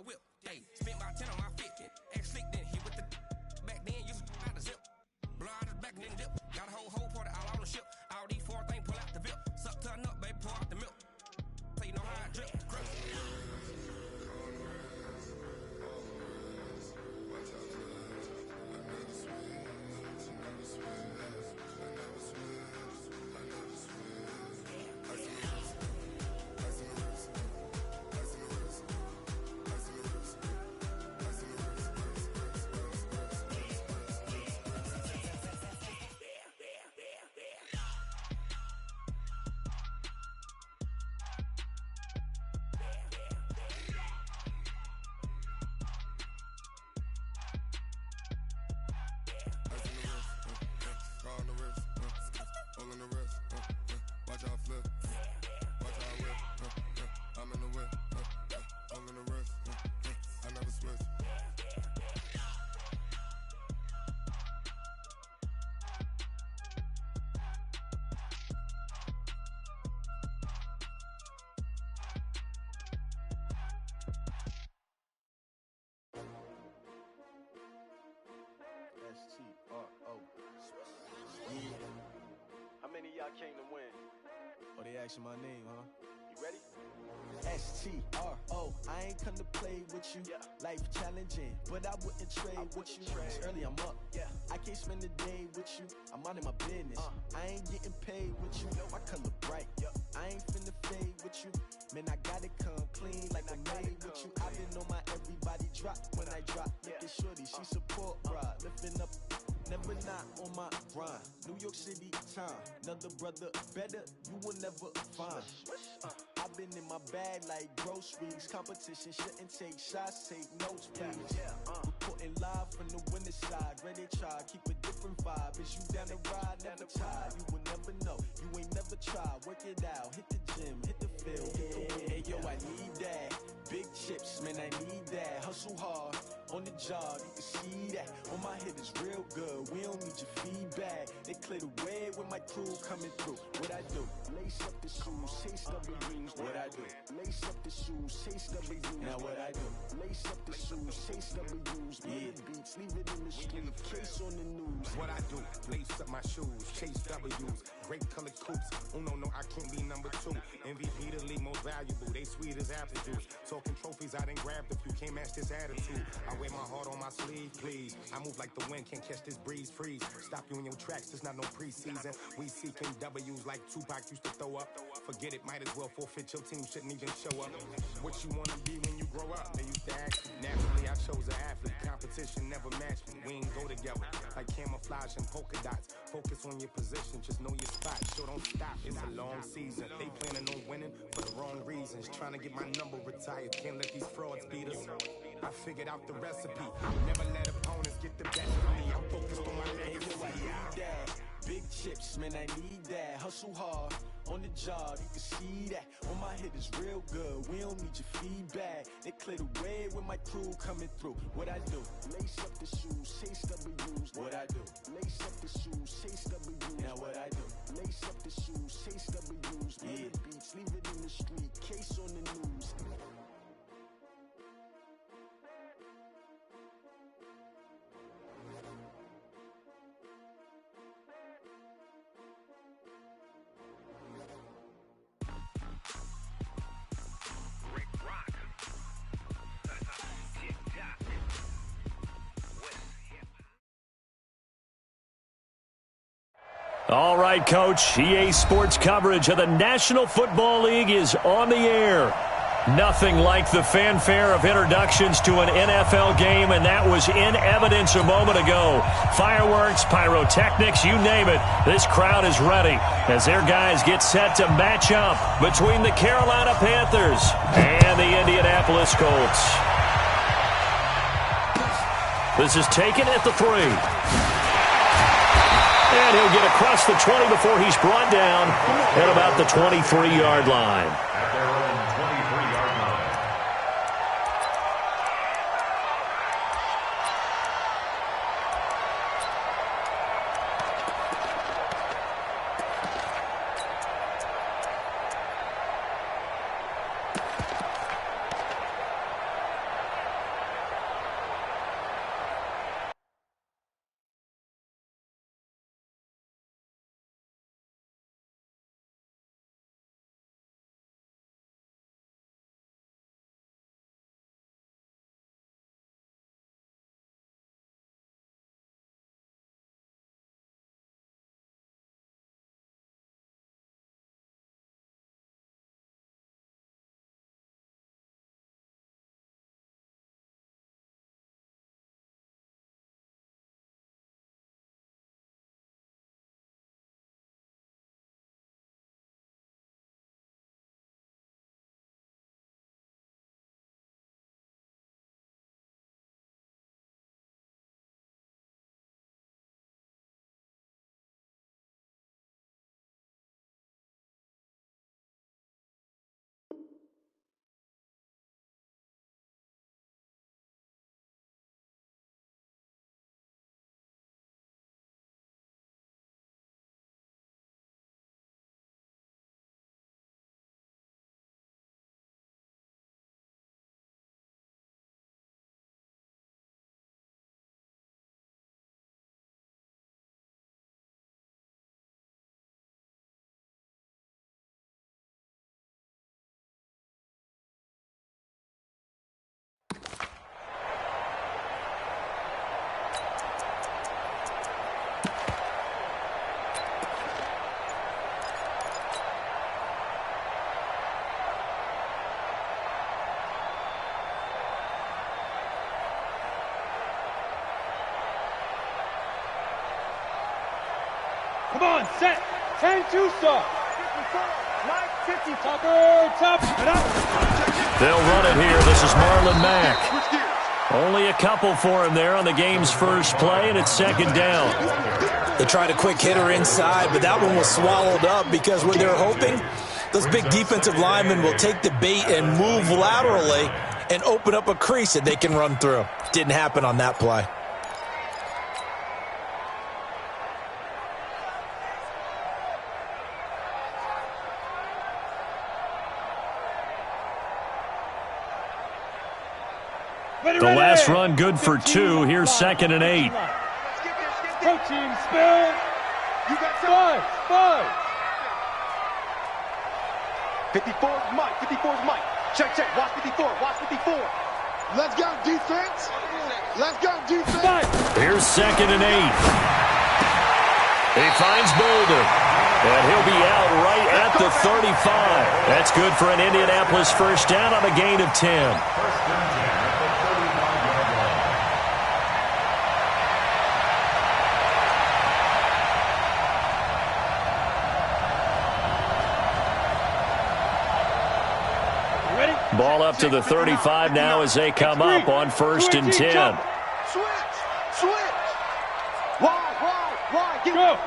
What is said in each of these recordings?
a whip. Hey, spent about 10 on my fit. Act slick then hit with the back then used to out the zip. Blow out the back and then dip. Got a whole party all on the ship. All these four things pull out the VIP. Suck turn up, baby, pour out the milk. So you know how I drip. Grip. How many of y'all came to win? Oh, they asking my name, huh? You ready? S-T-R-O, I ain't come to play with you. Yeah. Life challenging, but I wouldn't trade with you. It's early, I'm up. Yeah. I can't spend the day with you. I'm out of my business. I ain't getting paid with you. My color bright. I ain't finna fade with you. Man, I gotta come clean like I made with you. I been on my everybody drop when I drop. Look at shorty, she support ride. Lifting up, never not on my grind. New York City time, another brother better, you will never find. I've been in my bag like groceries. Competition shouldn't take shots, take notes, please. Reporting live from the winner side. Ready to try, keep a different vibe. Is you down the ride, never tired. You will never know, you ain't never tried. Work it out, hit the gym, hit the field. Hey yo, I need that. Big chips, man, I need that. Hustle hard, on the job, you can see that. On my head is real good, we don't need your feedback. They clear the way with my crew coming through. What I do? Lace up the shoes, chase W's. What I do? Lace up the shoes, chase W's. Now what I do? Lace up the shoes, chase W's. Yeah. Beats, leave it in the street, case on the news. What I do? Lace up my shoes, chase W's. Great colored coops. Oh no, I can't be number 2. MVP the league most valuable. They sweet as apple juice. Talking trophies, I done grabbed a few. Can't match this attitude. I wear my heart on my sleeve, please. I move like the wind, can't catch this breeze, freeze. Stop you in your tracks, there's not no preseason. We seeking W's like Tupac used to throw up. Forget it, might as well forfeit. Your team shouldn't even show up. What you wanna be when you grow up? They used to ask me. Naturally, I chose an athlete. Competition never matched me. We ain't go together like camouflage and polka dots. Focus on your position, just know your spot. Sure, don't stop. It's a long season. They planning on winning for the wrong reasons. Trying to get my number retired. Can't let these frauds beat us. I figured out the recipe. Never let opponents get the best of me. I'm focused on my legacy. I need that. Big chips, man, I need that. Hustle hard, on the job, you can see that. On my head is real good, we don't need your feedback. They clear the way with my crew coming through. What I do? Lace up the shoes, chase W's. What I do? Lace up the shoes, chase W's. Now what I do? Lace up the shoes, chase W's. Yeah. Beats, leave it in the street, case on the news. All right, Coach. EA Sports coverage of the National Football League is on the air. Nothing like the fanfare of introductions to an NFL game, and that was in evidence a moment ago. Fireworks, pyrotechnics, you name it. This crowd is ready as their guys get set to match up between the Carolina Panthers and the Indianapolis Colts. This is taken at the 3. And he'll get across the 20 before he's brought down at about the 23-yard line. At their own 23-yard line. Come on, set. 10-2 start. 50, top. They'll run it here. This is Marlon Mack. Only a couple for him there on the game's first play, and it's second down. They tried a quick hitter inside, but that one was swallowed up because what they're hoping, those big defensive linemen will take the bait and move laterally and open up a crease that they can run through. Didn't happen on that play. The last run good for 2. Here's 2nd and 8. Go team, spill. You got 5. 54's Mike. 54's Mike. Check. Watch 54. Watch 54. Let's go, defense. Let's go, defense. Here's 2nd and 8. He finds Bolden. And he'll be out right at the 35. That's good for an Indianapolis first down on a gain of 10. Ball up to the 35 now as they come up on 1st and 10. Switch. Wide. Go.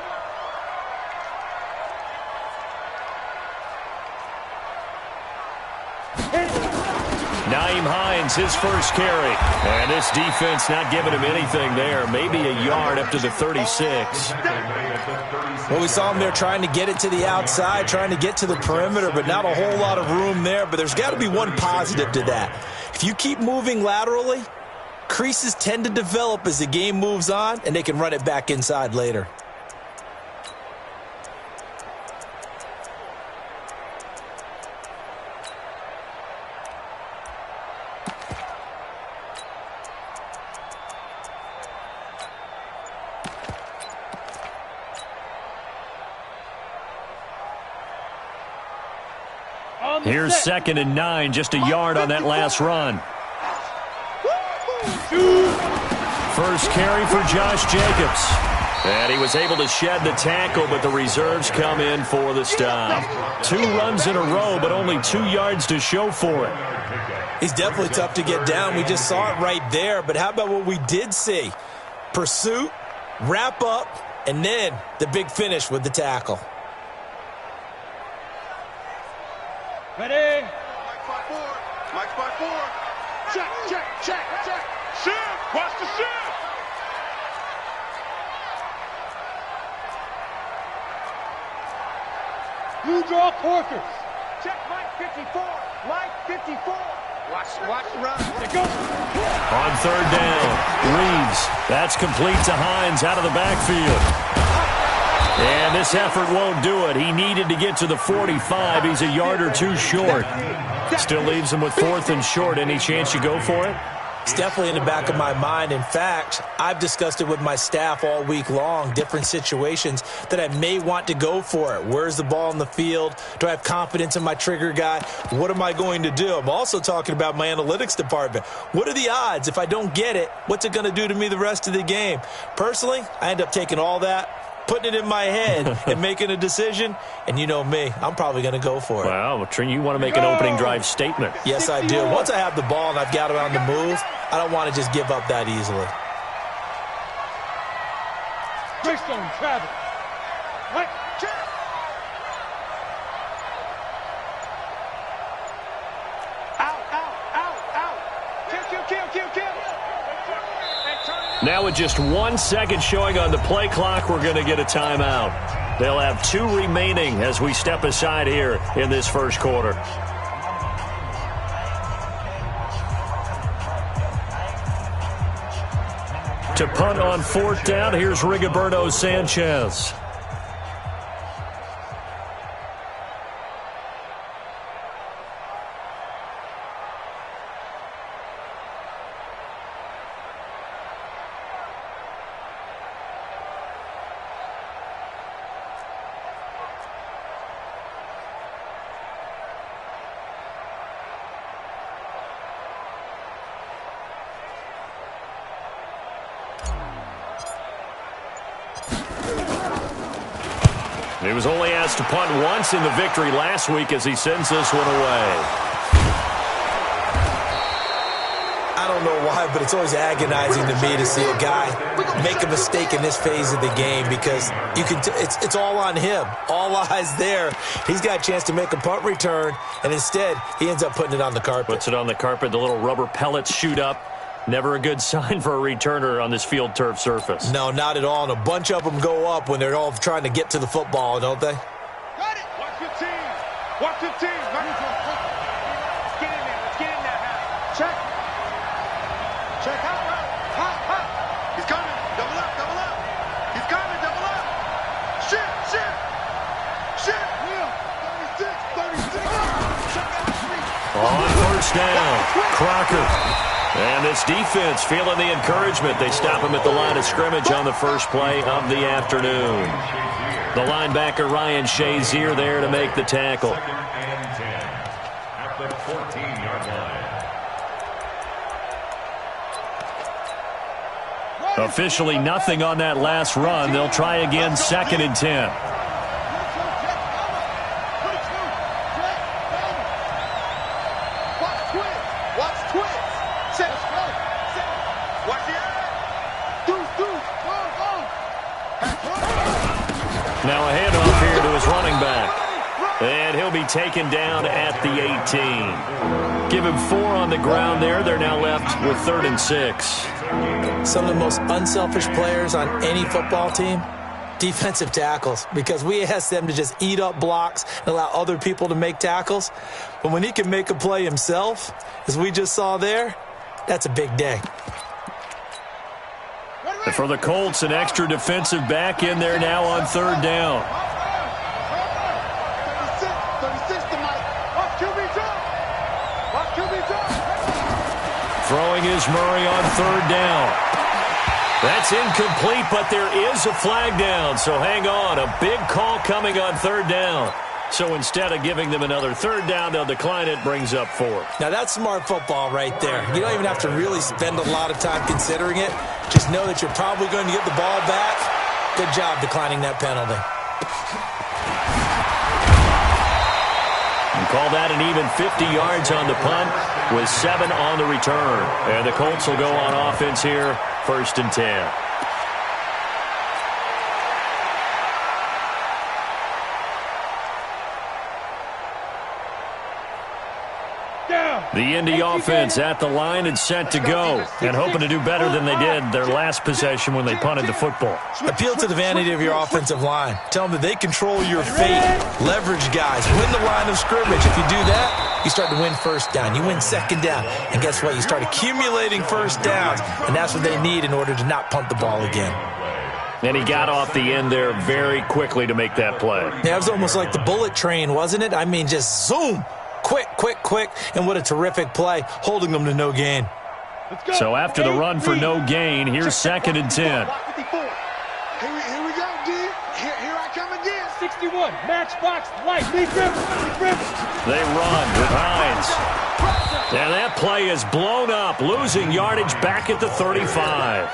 Naeem Hines, his first carry. And this defense not giving him anything there. Maybe a yard up to the 36. Well, we saw him there trying to get it to the outside, trying to get to the perimeter, but not a whole lot of room there. But there's got to be one positive to that. If you keep moving laterally, creases tend to develop as the game moves on, and they can run it back inside later. Here's 2nd and 9, just a yard on that last run. First carry for Josh Jacobs. And he was able to shed the tackle, but the reserves come in for the stop. 2 runs in a row, but only 2 yards to show for it. He's definitely tough to get down. We just saw it right there. But how about what we did see? Pursuit, wrap up, and then the big finish with the tackle. Ready? Mike's by 4. Check. Shift. Watch the shift. You draw quarters. Check Mike 54. Mike 54. Watch the run. Go. On 3rd down, Reeves. That's complete to Hines out of the backfield. And this effort won't do it. He needed to get to the 45. He's a yard or 2 short. Still leaves him with 4th and short. Any chance you go for it? It's definitely in the back of my mind. In fact, I've discussed it with my staff all week long, different situations that I may want to go for it. Where's the ball in the field? Do I have confidence in my trigger guy? What am I going to do? I'm also talking about my analytics department. What are the odds? If I don't get it, what's it going to do to me the rest of the game? Personally, I end up taking all that, putting it in my head and making a decision, and you know me, I'm probably going to go for it. Wow, Trent, you want to make an opening drive statement. Yes, I do. Once I have the ball and I've got it on the move, I don't want to just give up that easily. Greystone, Travis. Right. Kill. Now with just 1 second showing on the play clock, we're going to get a timeout. They'll have 2 remaining as we step aside here in this first quarter. To punt on 4th down, here's Rigoberto Sanchez. He was only asked to punt once in the victory last week as he sends this one away. I don't know why, but it's always agonizing to me to see a guy make a mistake in this phase of the game because you can. It's all on him. All eyes there. He's got a chance to make a punt return, and instead he ends up putting it on the carpet. Puts it on the carpet. The little rubber pellets shoot up. Never a good sign for a returner on this field turf surface. No, not at all. And a bunch of them go up when they're all trying to get to the football, don't they? Got it. Watch your team. Watch your team. Let's get in there. Let's get in there now. Check. Check out. Hot, hot. He's coming. Double up, double up. He's coming, double up. Shit, shit. Shit. Yeah. 36. On first down, Crocker. And this defense feeling the encouragement. They stop him at the line of scrimmage on the first play of the afternoon. The linebacker Ryan Shazier there to make the tackle. Second and 10 at the 14-yard line. Officially nothing on that last run. They'll try again, second and 10. Now a handoff here to his running back. And he'll be taken down at the 18. Give him 4 on the ground there. They're now left with 3rd and 6. Some of the most unselfish players on any football team, defensive tackles, because we ask them to just eat up blocks and allow other people to make tackles. But when he can make a play himself, as we just saw there, that's a big day. For the Colts, an extra defensive back in there now on 3rd down. 36 to Mike. Watch QB drop. Watch QB drop. Throwing is Murray on 3rd down. That's incomplete, but there is a flag down, so hang on. A big call coming on 3rd down. So instead of giving them another 3rd down, they'll decline it, brings up 4th. Now that's smart football right there. You don't even have to really spend a lot of time considering it. Just know that you're probably going to get the ball back. Good job declining that penalty. And call that an even 50 yards on the punt with 7 on the return. And the Colts will go on offense here, 1st and 10. The Indy offense at the line and set to go, and hoping to do better than they did their last possession when they punted the football. Appeal to the vanity of your offensive line. Tell them that they control your fate. Leverage guys. Win the line of scrimmage. If you do that, you start to win 1st down. You win 2nd down. And guess what? You start accumulating 1st downs, and that's what they need in order to not punt the ball again. And he got off the end there very quickly to make that play. Yeah, it was almost like the bullet train, wasn't it? I mean, just zoom. Quick, quick, quick, and what a terrific play, holding them to no gain. So after the run for no gain, here's 2nd and 10. Here we go, D. Here I come again. 61, matchbox, light, lead rip. They run with Hines. And that play is blown up, losing yardage back at the 35.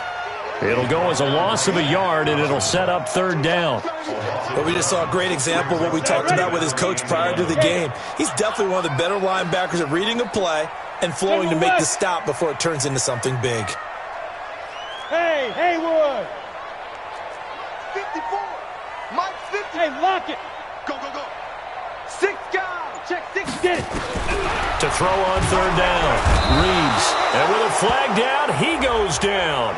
It'll go as a loss of a yard, and it'll set up 3rd down. But we just saw a great example of what we talked about with his coach prior to the game. He's definitely one of the better linebackers at reading a play and flowing to make the stop before it turns into something big. Hey, Haywood. 54. Mike 50. Hey, lock it. Go, go, go. 6 guys. Check 6, get it. To throw on 3rd down, Reeves. And with a flag down, he goes down.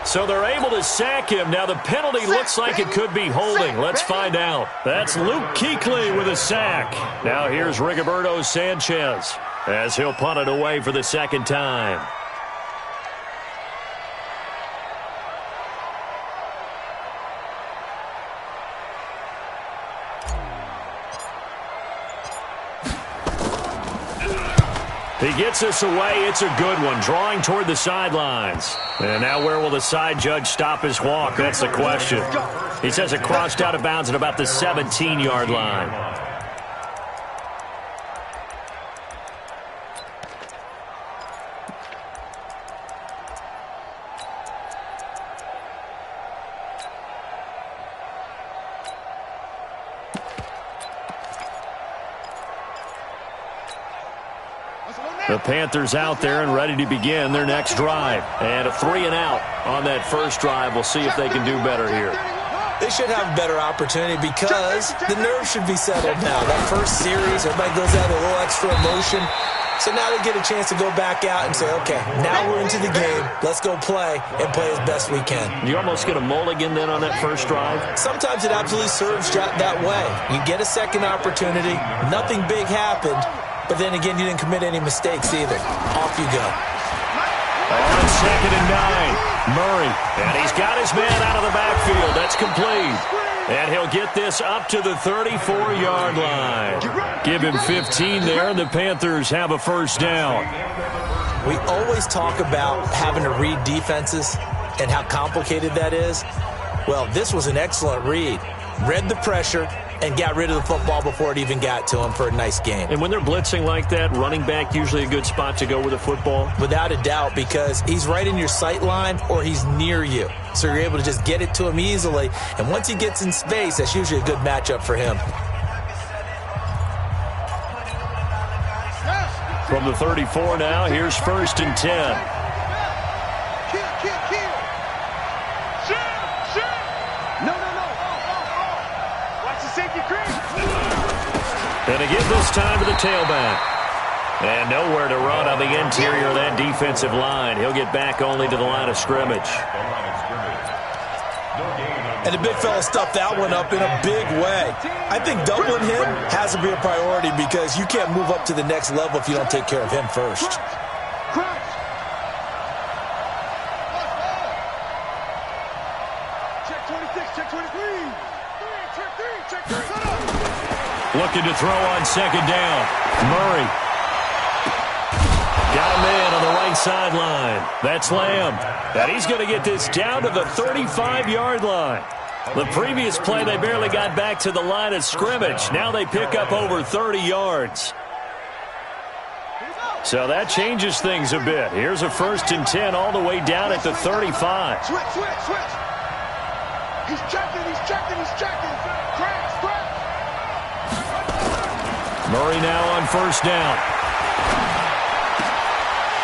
So they're able to sack him. Now the penalty looks like it could be holding. Let's find out. That's Luke Kuechly with a sack. Now here's Rigoberto Sanchez as he'll punt it away for the 2nd time. He gets us away. It's a good one. Drawing toward the sidelines. And now where will the side judge stop his walk? That's the question. He says it crossed out of bounds at about the 17-yard line. The Panthers out there and ready to begin their next drive. And a 3-and-out on that first drive. We'll see if they can do better here. They should have a better opportunity because the nerves should be settled now. That first series, everybody goes out with a little extra emotion. So now they get a chance to go back out and say, okay, now we're into the game. Let's go play and play as best we can. You almost get a mulligan then on that first drive? Sometimes it absolutely serves that way. You get a second opportunity. Nothing big happened. But then again, you didn't commit any mistakes either. Off you go. On 2nd and 9, Murray. And he's got his man out of the backfield. That's complete. And he'll get this up to the 34-yard line. Give him 15 there, and the Panthers have a first down. We always talk about having to read defenses and how complicated that is. Well, this was an excellent read. Read the pressure and got rid of the football before it even got to him for a nice game. And when they're blitzing like that, running back usually a good spot to go with the football? Without a doubt, because he's right in your sight line or he's near you. So you're able to just get it to him easily. And once he gets in space, that's usually a good matchup for him. From the 34 now, here's 1st and 10. And again this time to the tailback. And nowhere to run on the interior of that defensive line. He'll get back only to the line of scrimmage. And the big fella stuffed that one up in a big way. I think doubling him has to be a priority because you can't move up to the next level if you don't take care of him first. Check 26, check 23. Check 3, check 3. Looking to throw on 2nd down. Murray. Got a man on the right sideline. That's Lamb. And he's going to get this down to the 35-yard line. The previous play, they barely got back to the line of scrimmage. Now they pick up over 30 yards. So that changes things a bit. Here's a 1st and 10 all the way down at the 35. Switch. He's checking. Crash. Murray now on 1st down.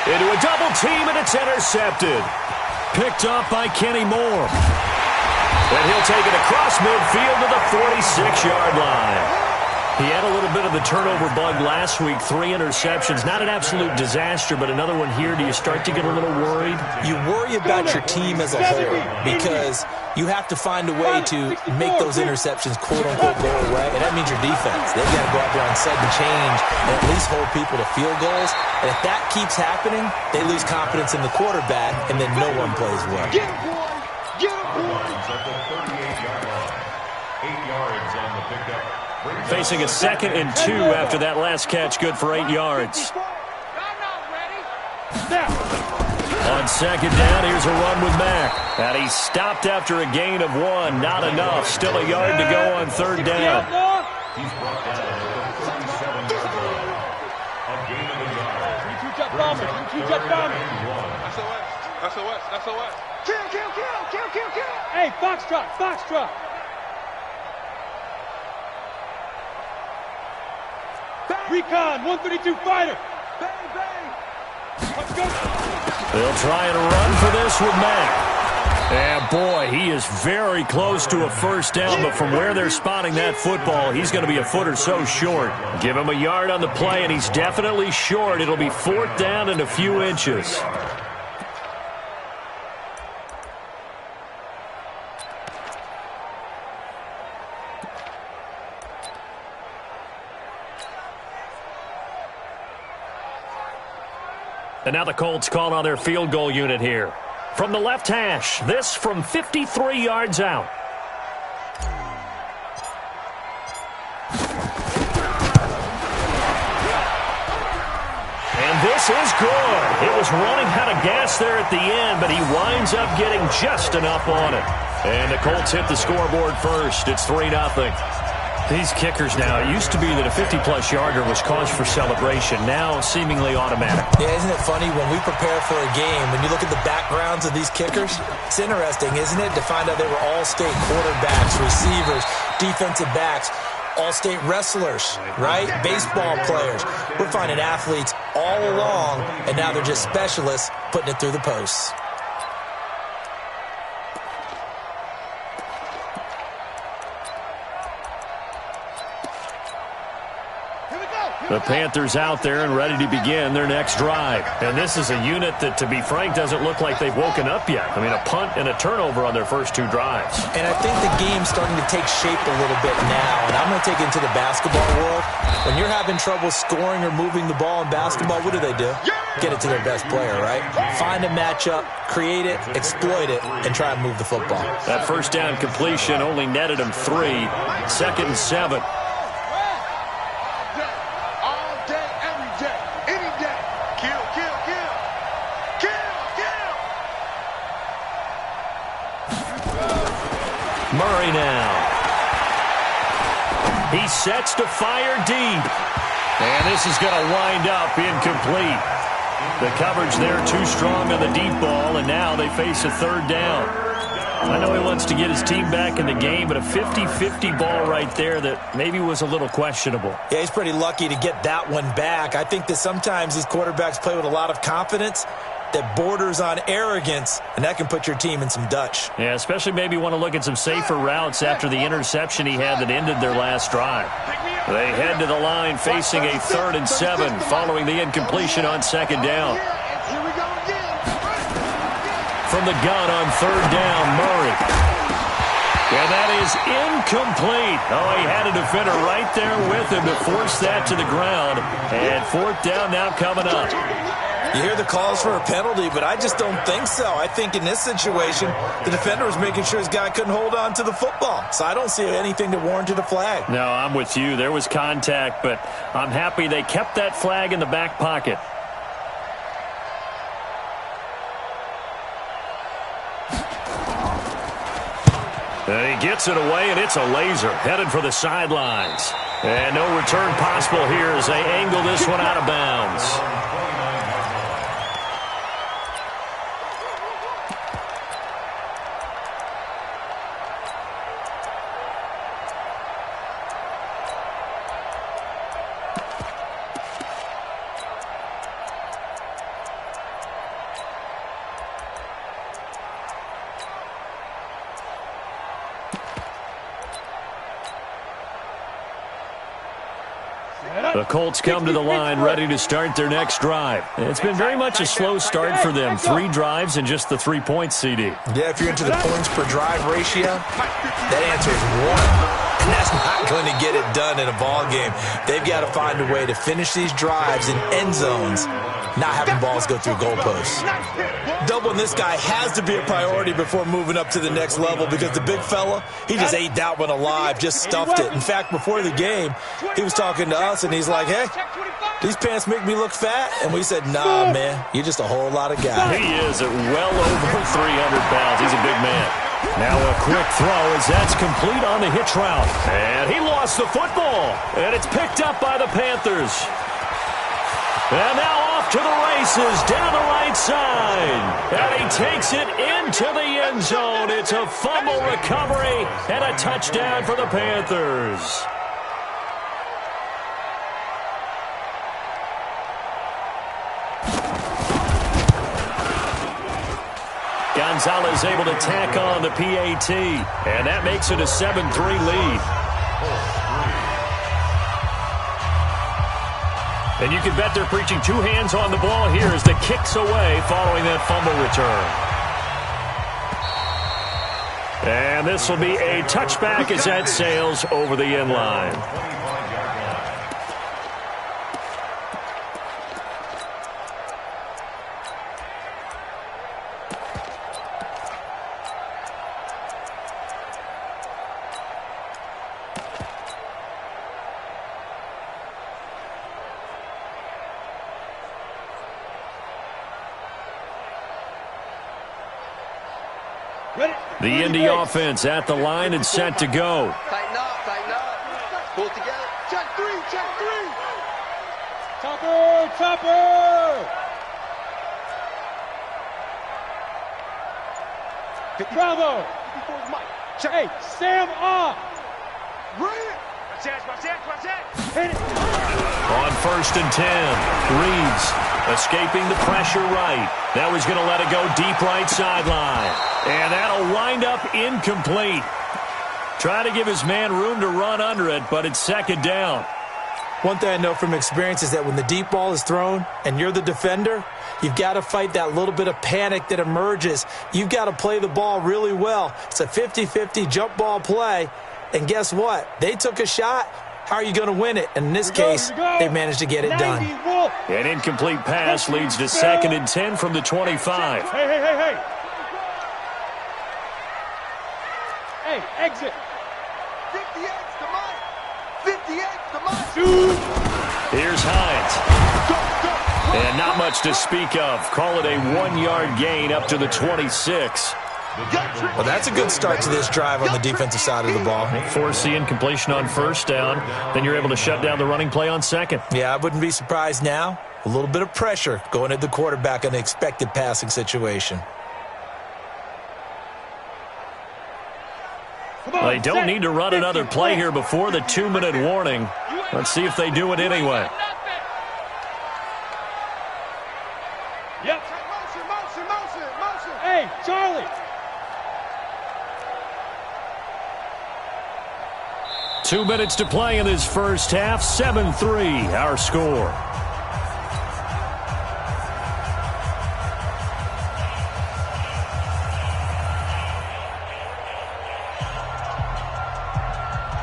Into a double team, and it's intercepted. Picked up by Kenny Moore. And he'll take it across midfield to the 46-yard line. He had a little bit of the turnover bug last week, 3 interceptions. Not an absolute disaster, but another one here. Do you start to get a little worried? You worry about your team as a whole because you have to find a way to make those interceptions, quote-unquote, go away. And that means your defense. They've got to go out there on sudden change and at least hold people to field goals. And if that keeps happening, they lose confidence in the quarterback, and then no one plays well. Get him, boy! Get him, boy! At the 38-yard line. 8 yards on the pickup. Facing a 2nd and 2 after that last catch, good for 8 yards. On 2nd down, here's a run with Mack. And he stopped after a gain of 1. Not enough. Still a yard to go on 3rd down. He's brought down at the 37-yard line. A gain of a yard. SOS. Kill. Hey, Foxtrot. Recon, 132 fighter. Bang. Let's go. They'll try and run for this with Mack. And boy, he is very close to a 1st down, but from where they're spotting that football, he's going to be a foot or so short. Give him a yard on the play, and he's definitely short. It'll be 4th down and a few inches. And now the Colts call on their field goal unit here. From the left hash, this from 53 yards out. And this is good. It was running out of gas there at the end, but he winds up getting just enough on it. And the Colts hit the scoreboard first. It's 3-0. These kickers now, it used to be that a 50-plus yarder was cause for celebration. Now seemingly automatic. Yeah, isn't it funny when we prepare for a game, when you look at the backgrounds of these kickers? It's interesting, isn't it, to find out they were all-state quarterbacks, receivers, defensive backs, all-state wrestlers, right? Baseball players. We're finding athletes all along, and now they're just specialists putting it through the posts. The Panthers out there and ready to begin their next drive. And this is a unit that, to be frank, doesn't look like they've woken up yet. I mean, a punt and a turnover on their first 2 drives. And I think the game's starting to take shape a little bit now. And I'm going to take it into the basketball world. When you're having trouble scoring or moving the ball in basketball, what do? Get it to their best player, right? Find a matchup, create it, exploit it, and try and move the football. That first down completion only netted him 3. 2nd and 7. Murray now. He sets to fire deep. And this is going to wind up incomplete. The coverage there too strong on the deep ball, and now they face a 3rd down. I know he wants to get his team back in the game, but a 50-50 ball right there that maybe was a little questionable. Yeah, he's pretty lucky to get that one back. I think that sometimes these quarterbacks play with a lot of confidence that borders on arrogance, and that can put your team in some Dutch. Yeah, especially maybe want to look at some safer routes after the interception he had that ended their last drive. They head to the line facing a 3rd and 7 following the incompletion on 2nd down. From the gun on 3rd down, Murray. And that is incomplete. Oh, he had a defender right there with him to force that to the ground. And 4th down now coming up. You hear the calls for a penalty, but I just don't think so. I think in this situation, the defender was making sure his guy couldn't hold on to the football. So I don't see anything that warranted a flag. No, I'm with you. There was contact, but I'm happy they kept that flag in the back pocket. And he gets it away, and it's a laser headed for the sidelines. And no return possible here as they angle this one out of bounds. The Colts come to the line ready to start their next drive. It's been very much a slow start for them. 3 drives and just the 3 points, CD. Yeah, if you're into the points per drive ratio, that answer is 1. And that's not going to get it done in a ball game. They've got to find a way to finish these drives in end zones, not having balls go through goalposts. Doubling this guy has to be a priority before moving up to the next level because the big fella, he just ate that one alive, just stuffed it. In fact, before the game, he was talking to us, and he's like, hey, these pants make me look fat? And we said, nah, man, you're just a whole lot of guy. He is at well over 300 pounds. He's a big man. Now a quick throw as that's complete on the hitch route. And he lost the football. And it's picked up by the Panthers. And now off to the races down the right side. And he takes it into the end zone. It's a fumble recovery and a touchdown for the Panthers. Gonzalez able to tack on the PAT, and that makes it a 7-3 lead. And you can bet they're preaching 2 hands on the ball here as the kick's away following that fumble return. And this will be a touchback as that sails over the end line. The Indy offense at the line and set to go. Tighten up, pull together. Check 3, check 3. Chopper! Bravo! Hey, Sam off! Right. Hit it. On 1st and 10, Reeves escaping the pressure right. That was going to let it go deep right sideline. And that'll wind up incomplete. Try to give his man room to run under it, but it's 2nd down. One thing I know from experience is that when the deep ball is thrown and you're the defender, you've got to fight that little bit of panic that emerges. You've got to play the ball really well. It's a 50-50 jump ball play. And guess what? They took a shot. How are you going to win it? And in this case, they managed to get it done. An incomplete pass leads to 2nd and 10 from the 25. Hey. Hey, exit. 58's the mic. 58's the mic. Here's Hines. And not much to speak of. Call it a 1-yard gain up to the 26. Well, that's a good start to this drive on the defensive side of the ball. Force the incompletion on 1st down. Then you're able to shut down the running play on 2nd. Yeah, I wouldn't be surprised now. A little bit of pressure going at the quarterback in an expected passing situation. They don't need to run another play here before the 2-minute warning. Let's see if they do it anyway. Yep. Motion. Hey, Charlie. 2 minutes to play in this first half. 7-3, our score.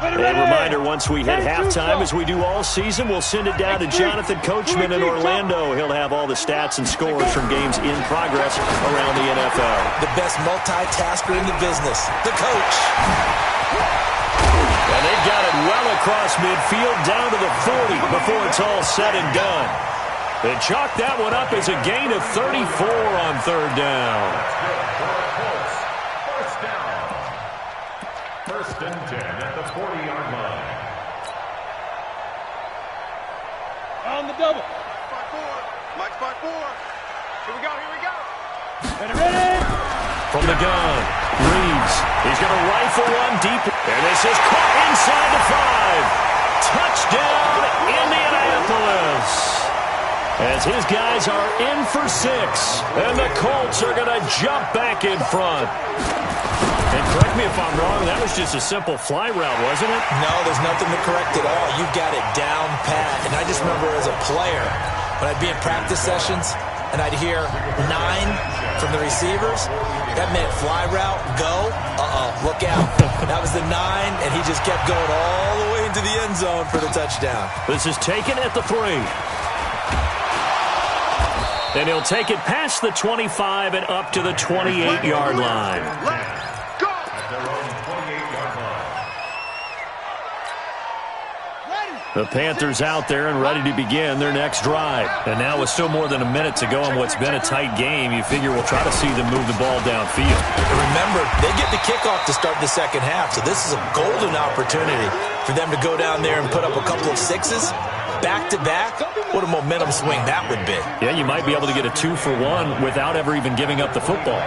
A reminder, once we hit halftime, as we do all season, we'll send it down to Jonathan Coachman in Orlando. He'll have all the stats and scores from games in progress around the NFL. The best multitasker in the business, the coach. And they've got it well across midfield, down to the 40 before it's all said and done. They chalk that one up as a gain of 34 on 3rd down. First and 10 at the 40-yard line. On the double. Mike's by 4. Here we go. Ready. From the gun, Reeves. He's going to rifle one deep. And this is caught inside the 5. Touchdown, Indianapolis. As his guys are in for 6. And the Colts are going to jump back in front. And correct me if I'm wrong, that was just a simple fly route, wasn't it? No, there's nothing to correct at all. You've got it down pat. And I just remember as a player, when I'd be in practice sessions and I'd hear 9 from the receivers, that meant fly route, go, look out. That was the 9, and he just kept going all the way into the end zone for the touchdown. This is taken at the 3. And he'll take it past the 25 and up to the 28-yard line. The Panthers out there and ready to begin their next drive. And now with still more than a minute to go in what's been a tight game, you figure we'll try to see them move the ball downfield. And remember, they get the kickoff to start the second half, so this is a golden opportunity for them to go down there and put up a couple of 6s back-to-back. What a momentum swing that would be. Yeah, you might be able to get a 2-for-1 without ever even giving up the football.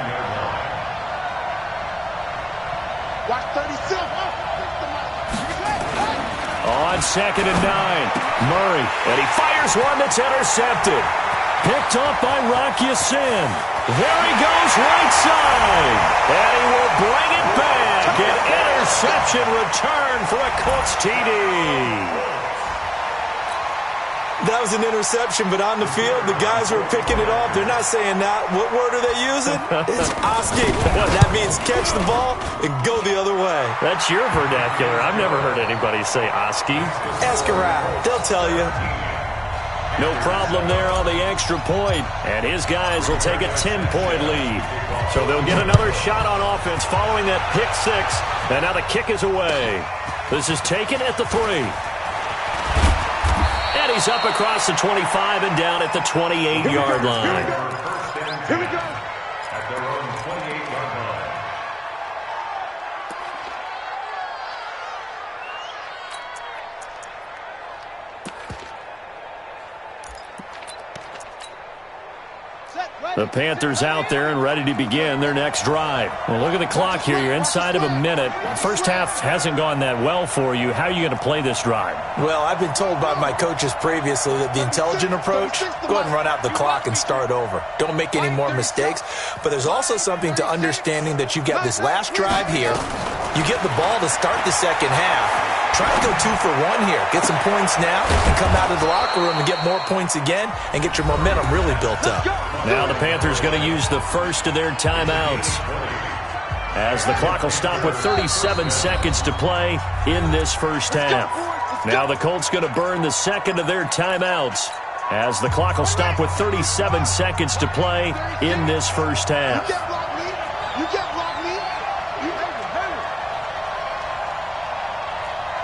Watch 37. On 2nd and 9, Murray, and he fires one that's intercepted. Picked up by Rocky Sin. There he goes right side. And he will bring it back. An interception return for a Colts TD. That was an interception, but on the field, the guys who are picking it off, they're not saying that. What word are they using? It's Oski. That means catch the ball and go the other way. That's your vernacular. I've never heard anybody say Oski. Ask around. They'll tell you. No problem there on the extra point. And his guys will take a 10-point lead. So they'll get another shot on offense following that pick 6. And now the kick is away. This is taken at the 3. And he's up across the 25 and down at the 28-yard line. Here we go. At their own 28-yard line. The Panthers out there and ready to begin their next drive. Well, look at the clock here. You're inside of a minute. First half hasn't gone that well for you. How are you going to play this drive? Well, I've been told by my coaches previously that the intelligent approach, go ahead and run out the clock and start over. Don't make any more mistakes. But there's also something to understanding that you've got this last drive here. You get the ball to start the second half. Try to go 2 for 1 here. Get some points now and come out of the locker room and get more points again and get your momentum really built up. Now the Panthers going to use the first of their timeouts, as the clock will stop with 37 seconds to play in this first half. Now the Colts going to burn the second of their timeouts, as the clock will stop with 37 seconds to play in this first half. You can't block me.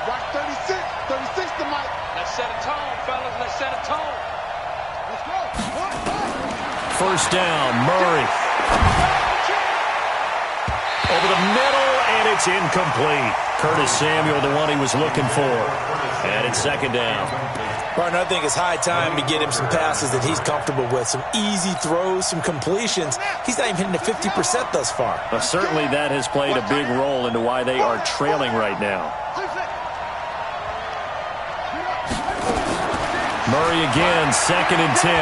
Watch 36. 36 to Mike. Let's set a tone, fellas. Let's set a tone. Let's go. First down, Murray. Over the middle, and it's incomplete. Curtis Samuel, the one he was looking for. And it's second down. Martin, I think it's high time to get him some passes that he's comfortable with. Some easy throws, some completions. He's not even hitting the 50% thus far. Well, certainly that has played a big role into why they are trailing right now. Murray again, second and 10.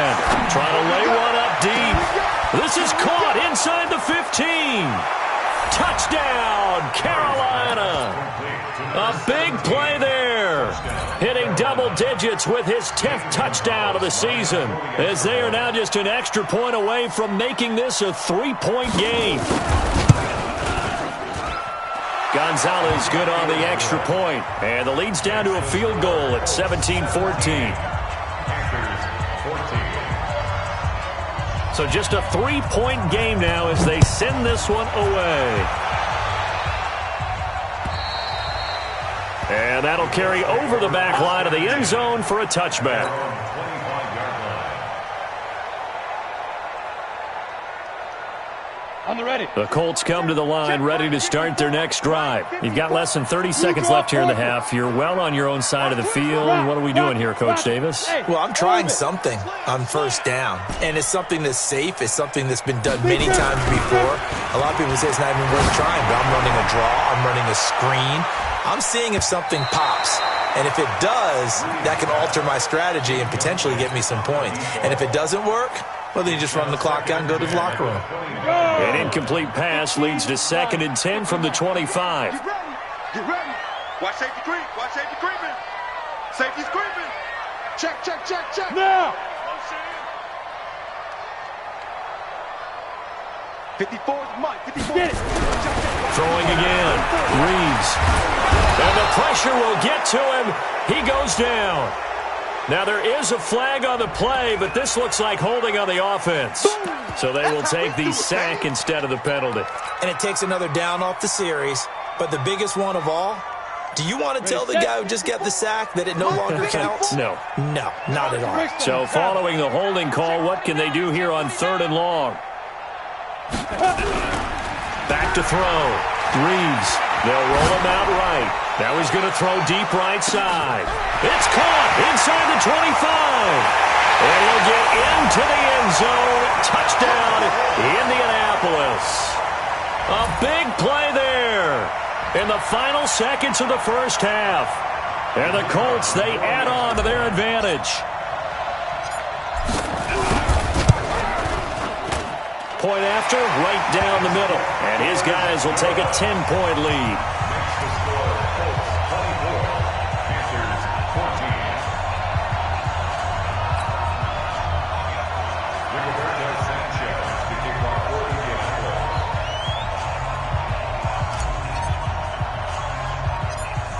Trying to lay one up deep. This is caught inside the 15. Touchdown, Carolina. A big play there. Hitting double digits with his 10th touchdown of the season, as they are now just an extra point away from making this a 3-point game. Gonzalez good on the extra point, and the lead's down to a field goal at 17-14. So just a 3-point game now as they send this one away. And that'll carry over the back line of the end zone for a touchback. On the ready. The Colts come to the line ready to start their next drive. You've got less than 30 seconds left here in the half. You're well on your own side of the field. What are we doing here, Coach Davis? Well, I'm trying something on first down, and it's something that's safe. It's something that's been done many times before. A lot of people say it's not even worth trying, but I'm running a draw. I'm running a screen. I'm seeing if something pops. And if it does, that can alter my strategy and potentially get me some points. And if it doesn't work, well, then you just run the clock out and go to the locker room. An incomplete pass leads to second and 10 from the 25. Get ready. Get ready. Watch safety creep. Watch safety creeping. Safety's creeping. Check, check, check, check. Now. 54 is Mike. 54. Get it. Throwing again. Reeves. And the pressure will get to him. He goes down. Now there is a flag on the play, but this looks like holding on the offense. So they will take the sack instead of the penalty. And it takes another down off the series. But the biggest one of all, do you want to tell the guy who just got the sack that it no longer counts? No. No, not at all. So following the holding call, what can they do here on 3rd and long? Back to throw. Reeves. They'll roll him out right. Now he's going to throw deep right side. It's caught inside the 25. And he'll get into the end zone. Touchdown, Indianapolis. A big play there in the final seconds of the first half. And the Colts, they add on to their advantage. Point after, right down the middle. And his guys will take a 10-point lead.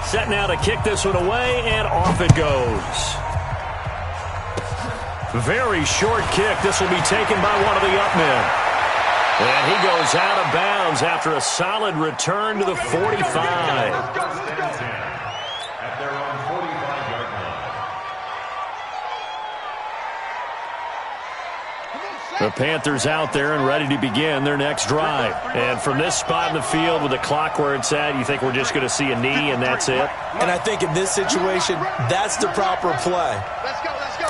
Set now to kick this one away, and off it goes. Very short kick. This will be taken by one of the up men. And he goes out of bounds after a solid return to the 45. At their own 45-yard line. The Panthers out there and ready to begin their next drive. And from this spot in the field with the clock where it's at, you think we're just going to see a knee and that's it? And I think in this situation, that's the proper play.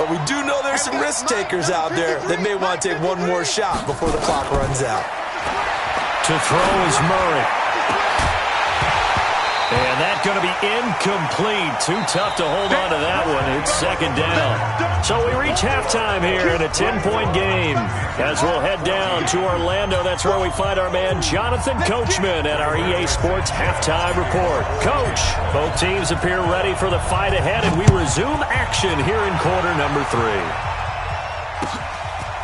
But we do know there's some risk takers out there that may want to take one more shot before the clock runs out. To throw is Murray. And that's going to be incomplete. Too tough to hold on to that one. It's second down. So we reach halftime here in a 10-point game. As we'll head down to Orlando, that's where we find our man Jonathan Coachman at our EA Sports Halftime Report. Coach, both teams appear ready for the fight ahead, and we resume action here in quarter number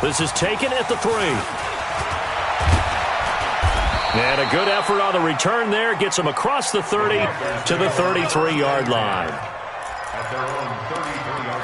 3. This is taken at the 3. And a good effort on the return there. Gets him across the 30 to the 33-yard line. At their own 33-yard line.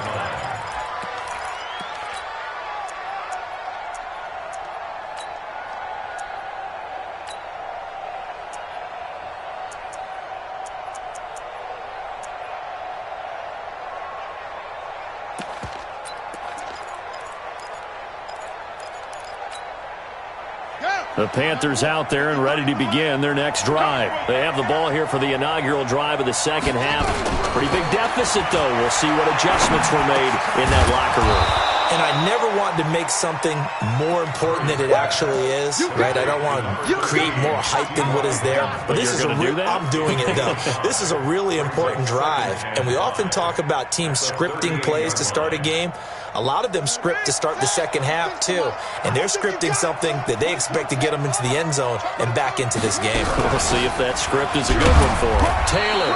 The Panthers out there and ready to begin their next drive. They have the ball here for the inaugural drive of the second half. Pretty big deficit, though. We'll see what adjustments were made in that locker room. And I never want to make something more important than it actually is, right? I don't want to create more hype than what is there. But this is I'm doing it, though. This is a really important drive. And we often talk about teams scripting plays to start a game. A lot of them script to start the second half, too. And they're scripting something that they expect to get them into the end zone and back into this game. We'll see if that script is a good one for them. Taylor.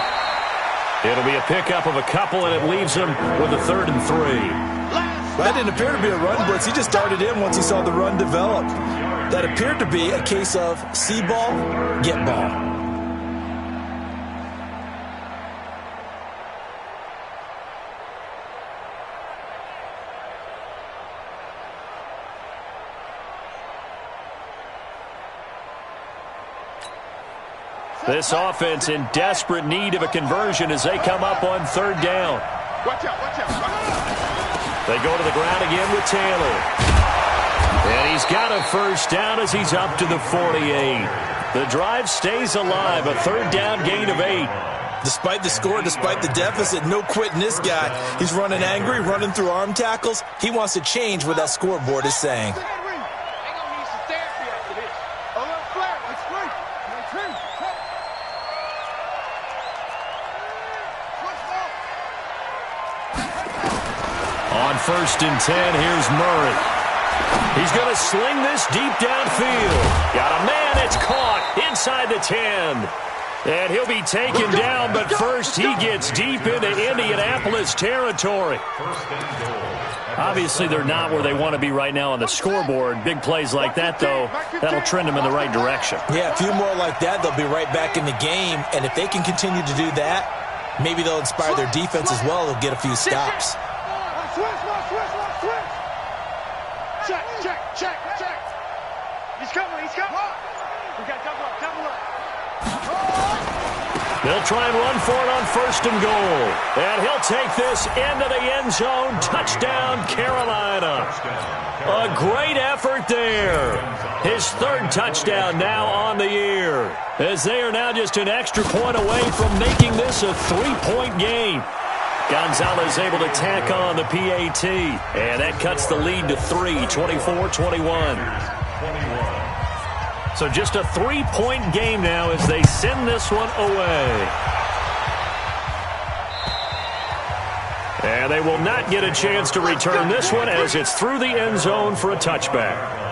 It'll be a pickup of a couple, and it leaves him with a 3rd and 3. That didn't appear to be a run blitz. He just darted in once he saw the run develop. That appeared to be a case of see ball, get ball. This offense in desperate need of a conversion as they come up on 3rd down. Watch out, watch out, watch out. They go to the ground again with Taylor. And he's got a first down as he's up to the 48. The drive stays alive, a 3rd down gain of 8. Despite the score, despite the deficit, no quitting this guy. He's running angry, running through arm tackles. He wants to change what that scoreboard is saying. On 1st and 10, here's Murray. He's going to sling this deep downfield. Got a man, it's caught inside the 10. And he'll be taken down, but first he gets deep into Indianapolis territory. Obviously, they're not where they want to be right now on the scoreboard. Big plays like that, though, that'll trend them in the right direction. Yeah, a few more like that, they'll be right back in the game. And if they can continue to do that, maybe they'll inspire their defense as well. They'll get a few stops. Check, check, check, check. He's coming, he's coming. We got double up, double up. They'll try and run for it on 1st and goal. And he'll take this into the end zone. Touchdown, Carolina. A great effort there. His 3rd touchdown now on the year, as they are now just an extra point away from making this a 3-point game. Gonzalez able to tack on the PAT, and that cuts the lead to 3, 24-21. So just a 3-point game now as they send this one away. And they will not get a chance to return this one as it's through the end zone for a touchback.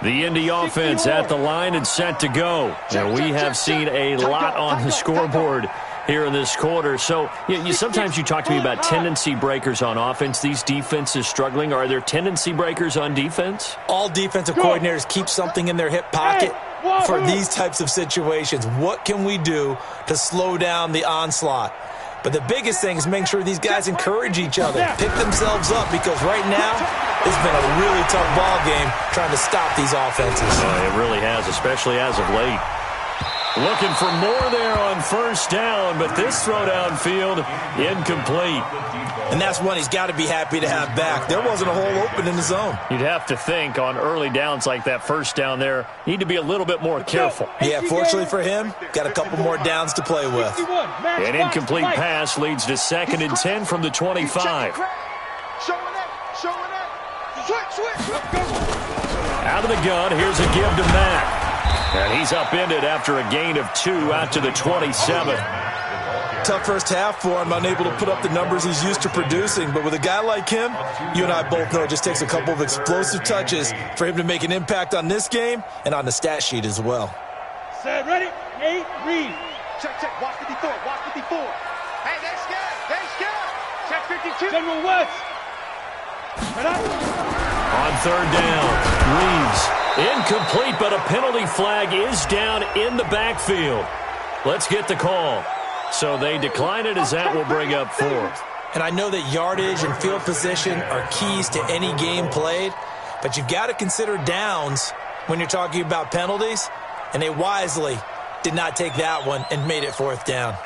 The Indy offense at the line and set to go. Now, we have seen a lot on the scoreboard here in this quarter. So sometimes you talk to me about tendency breakers on offense. These defenses struggling. Are there tendency breakers on defense? All defensive coordinators keep something in their hip pocket for these types of situations. What can we do to slow down the onslaught? But the biggest thing is making sure these guys encourage each other, pick themselves up, because right now it's been a really tough ball game trying to stop these offenses. It really has, especially as of late. Looking for more there on first down, but this throw downfield, incomplete. And that's one he's got to be happy to have back. There wasn't a hole open in the zone. You'd have to think on early downs like that first down there, need to be a little bit more careful. Yeah, fortunately for him, got a couple more downs to play with. An incomplete pass leads to 2nd and 10 from the 25. Out of the gun, here's a give to Mack. And he's upended after a gain of 2 out to the 27. Tough first half for him, unable to put up the numbers he's used to producing. But with a guy like him, you and I both know it just takes a couple of explosive touches for him to make an impact on this game and on the stat sheet as well. Set, ready, 8, read. Check, check, watch 54, watch 54. Hey, they scared. Check 52. General West. On third down, Reeves. Incomplete, but a penalty flag is down in the backfield. Let's get the call. So they decline it as that will bring up 4th. And I know that yardage and field position are keys to any game played, but you've got to consider downs when you're talking about penalties, and they wisely did not take that one and made it 4th down.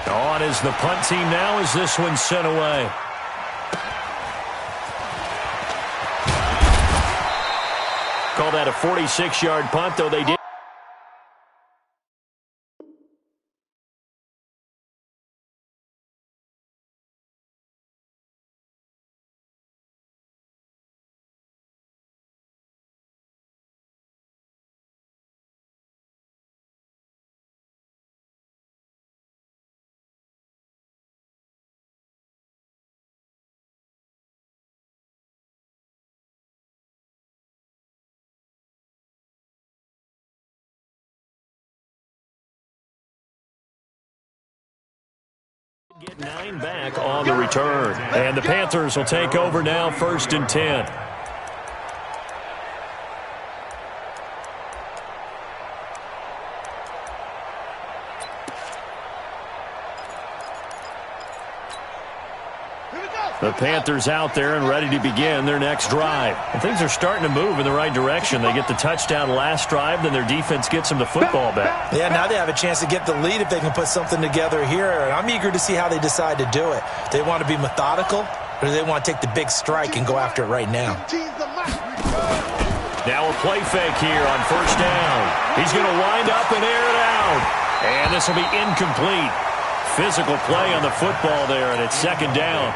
On is the punt team now as this one's sent away. Call that a 46-yard punt, though they did. Get 9 back on the return. And the Panthers will take over now, 1st and 10. The Panthers out there and ready to begin their next drive. And things are starting to move in the right direction. They get the touchdown last drive, then their defense gets them the football back. Yeah, now they have a chance to get the lead if they can put something together here. And I'm eager to see how they decide to do it. Do they want to be methodical, or do they want to take the big strike and go after it right now? Now a play fake here on first down. He's going to wind up and air it out. And this will be incomplete. Physical play on the football there, and it's 2nd down.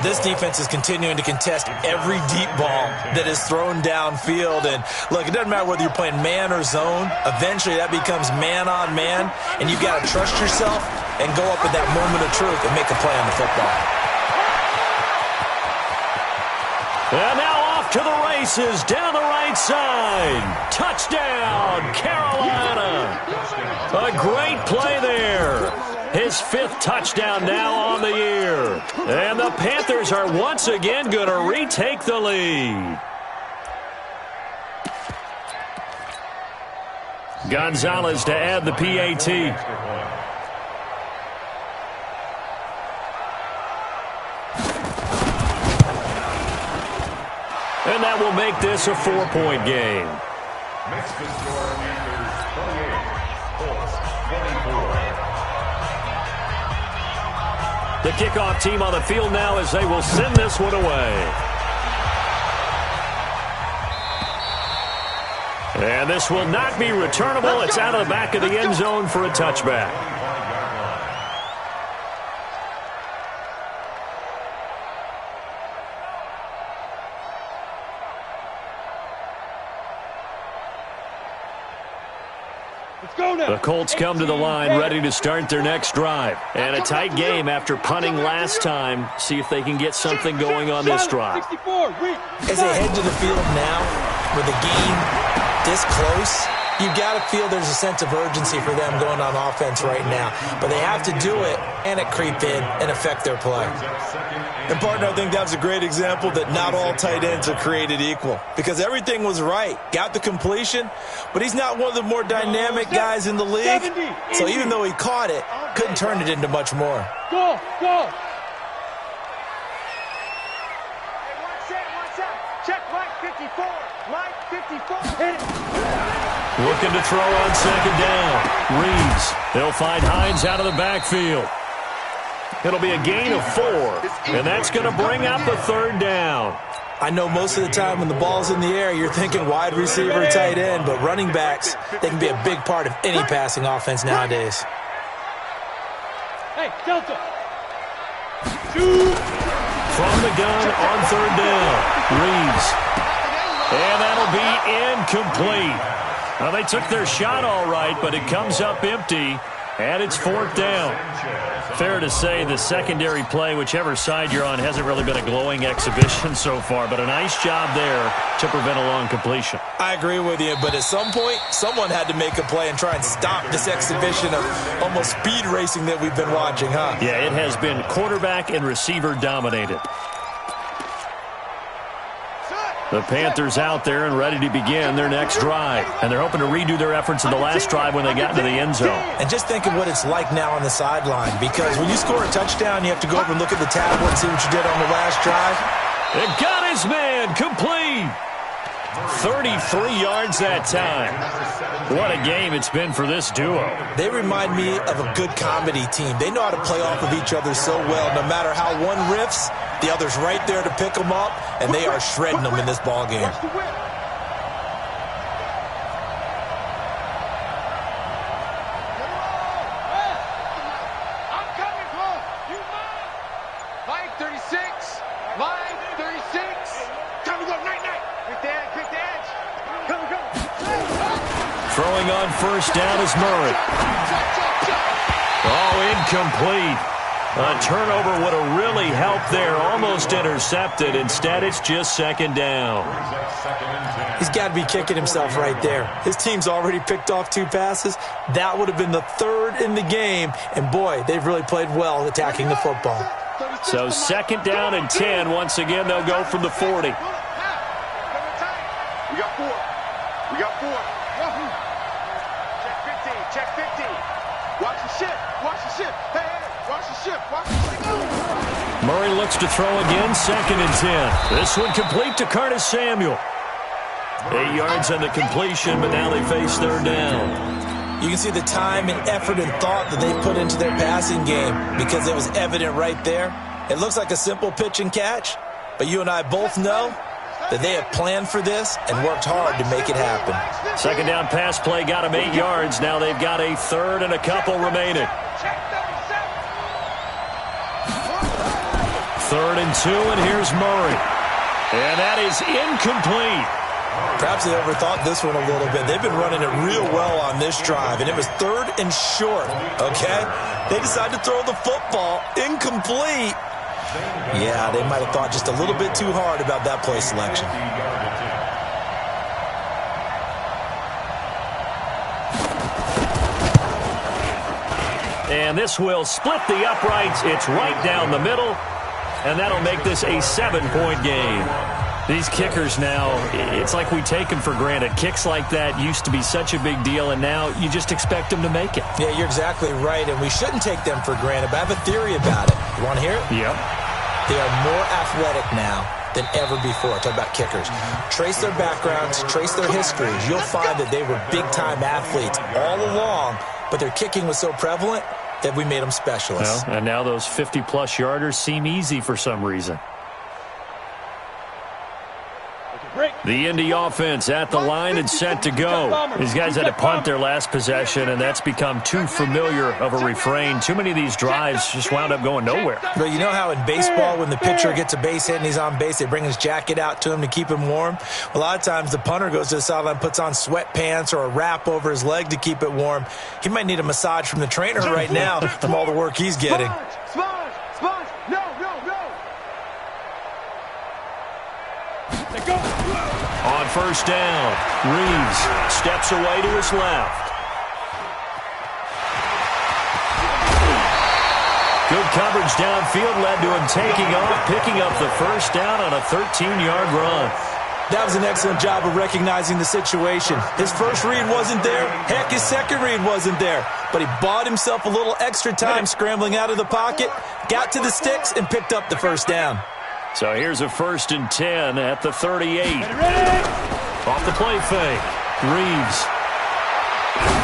This defense is continuing to contest every deep ball that is thrown downfield. And look, it doesn't matter whether you're playing man or zone. Eventually that becomes man on man, and you've got to trust yourself and go up at that moment of truth and make a play on the football. And now off to the races down the right side. Touchdown, Carolina. A great play there. His 5th touchdown now on the year. And the Panthers are once again going to retake the lead. Gonzalez to add the PAT. And that will make this a 4-point game. The kickoff team on the field now as they will send this one away. And this will not be returnable. It's out of the back of the end zone for a touchback. The Colts come to the line ready to start their next drive. And a tight game after punting last time. See if they can get something going on this drive. As they head to the field now with a game this close, you've got to feel there's a sense of urgency for them going on offense right now. But they have to do it and it creep in and affect their play. And, partner, I think that's a great example that not all tight ends are created equal. Because everything was right. Got the completion, but he's not one of the more dynamic guys in the league. So even though he caught it, couldn't turn it into much more. Go, go. 54. Mike 54. Hit it. Looking to throw on second down. Reeves. They'll find Hines out of the backfield. It'll be a gain of 4, and that's going to bring up a third down. I know most of the time when the ball's in the air, you're thinking wide receiver, tight end, but running backs, they can be a big part of any passing offense nowadays. Hey, Delta. Shoot. From the gun on third down. Reeves. And that'll be incomplete. Well, they took their shot all right, but it comes up empty, and it's 4th down. Fair to say the secondary play, whichever side you're on, hasn't really been a glowing exhibition so far, but a nice job there to prevent a long completion. I agree with you, but at some point, someone had to make a play and try and stop this exhibition of almost speed racing that we've been watching, huh? Yeah, it has been quarterback and receiver dominated. The Panthers out there and ready to begin their next drive. And they're hoping to redo their efforts in the last drive when they got into the end zone. And just think of what it's like now on the sideline, because when you score a touchdown, you have to go over and look at the tablet and see what you did on the last drive. It got his man complete. 33 yards that time. What a game it's been for this duo. They remind me of a good comedy team. They know how to play off of each other so well. No matter how one riffs, the other's right there to pick them up, and they are shredding them in this ball game. Throwing on first down is Murray. Oh, incomplete. A turnover would have really helped there. Almost intercepted. Instead, it's just second down. He's got to be kicking himself right there. His team's already picked off 2 passes. That would have been the 3rd in the game. And, boy, they've really played well attacking the football. So second down and 10. Once again, they'll go from the 40. We got 4. We got 4. Check 50. Watch the ship. Watch the ship. Hey, watch the ship. Watch the ship. Murray looks to throw again. Second and 10. This one complete to Curtis Samuel. 8 yards on the completion, but now they face third down. You can see the time and effort and thought that they put into their passing game because it was evident right there. It looks like a simple pitch and catch, but you and I both know that they have planned for this and worked hard to make it happen. Second down pass play got them 8 yards. Now they've got a third and a couple remaining. 3rd and 2, and here's Murray. And that is incomplete. Perhaps they overthought this one a little bit. They've been running it real well on this drive, and it was 3rd and short, okay? They decided to throw the football incomplete. Yeah, they might have thought just a little bit too hard about that play selection. And this will split the uprights. It's right down the middle, and that'll make this a 7-point game. These kickers now, it's like we take them for granted. Kicks like that used to be such a big deal, and now you just expect them to make it. Yeah, you're exactly right, and we shouldn't take them for granted, but I have a theory about it. You want to hear it? Yep. They are more athletic now than ever before. Talk about kickers. Trace their backgrounds, trace their histories. You'll find that they were big-time athletes all along, but their kicking was so prevalent that we made them specialists. Well, and now those 50-plus yarders seem easy for some reason. The Indy offense at the line and set to go. These guys had to punt their last possession, and that's become too familiar of a refrain. Too many of these drives just wound up going nowhere. But you know how in baseball, when the pitcher gets a base hit and he's on base, they bring his jacket out to him to keep him warm? A lot of times the punter goes to the sideline, puts on sweatpants or a wrap over his leg to keep it warm. He might need a massage from the trainer right now from all the work he's getting. Sponge. No. On first down, Reeves steps away to his left. Good coverage downfield led to him taking off, picking up the first down on a 13-yard run. That was an excellent job of recognizing the situation. His first read wasn't there. Heck, his second read wasn't there. But he bought himself a little extra time scrambling out of the pocket, got to the sticks, and picked up the first down. So here's a 1st and 10 at the 38. Off the play fake. Reeves.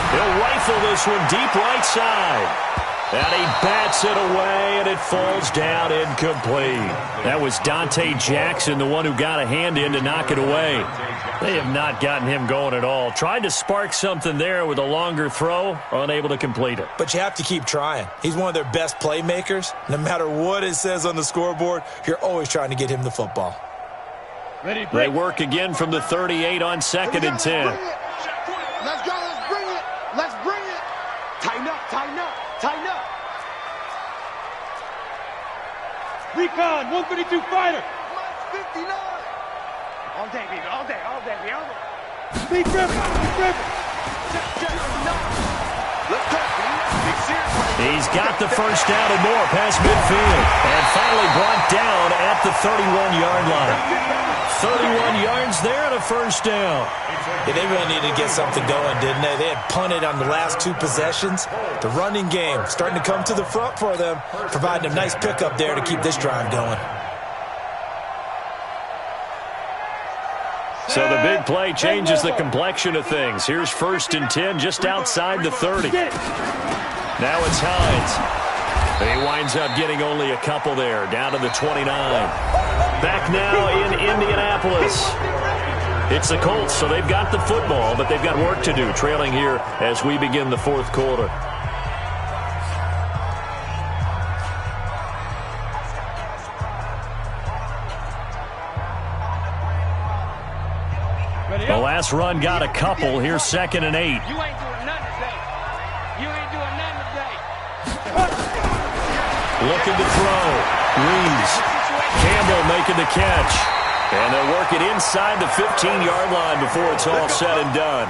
He'll rifle this one deep right side. And he bats it away, and it falls down incomplete. That was Dante Jackson, the one who got a hand in to knock it away. They have not gotten him going at all. Tried to spark something there with a longer throw, unable to complete it. But you have to keep trying. He's one of their best playmakers. No matter what it says on the scoreboard, you're always trying to get him the football. They work again from the 38 on 2nd and 10. Let's go, let's bring it. Let's bring it. Tighten up, tighten up, tighten up. Recon, 152 fighter. 59. All day, baby, all day, all day, all day. Speed driven, speed driven. Let's go. Big serious. He's got the first down and more past midfield. And finally brought down at the 31-yard line. 31 yards there and a first down. Yeah, they really needed to get something going, didn't they? They had punted on the last 2 possessions. The running game starting to come to the front for them, providing a nice pickup there to keep this drive going. So the big play changes the complexion of things. Here's 1st and 10 just outside the 30. Now it's Hines. He winds up getting only a couple there, down to the 29. Back now in Indianapolis. It's the Colts, so they've got the football, but they've got work to do, trailing here as we begin the 4th quarter. The last run got a couple. Here's 2nd and 8. You ain't doing nothing today. You ain't doing nothing today. Looking to throw. Reeves. Campbell making the catch. And they'll work it inside the 15-yard line before it's all said and done.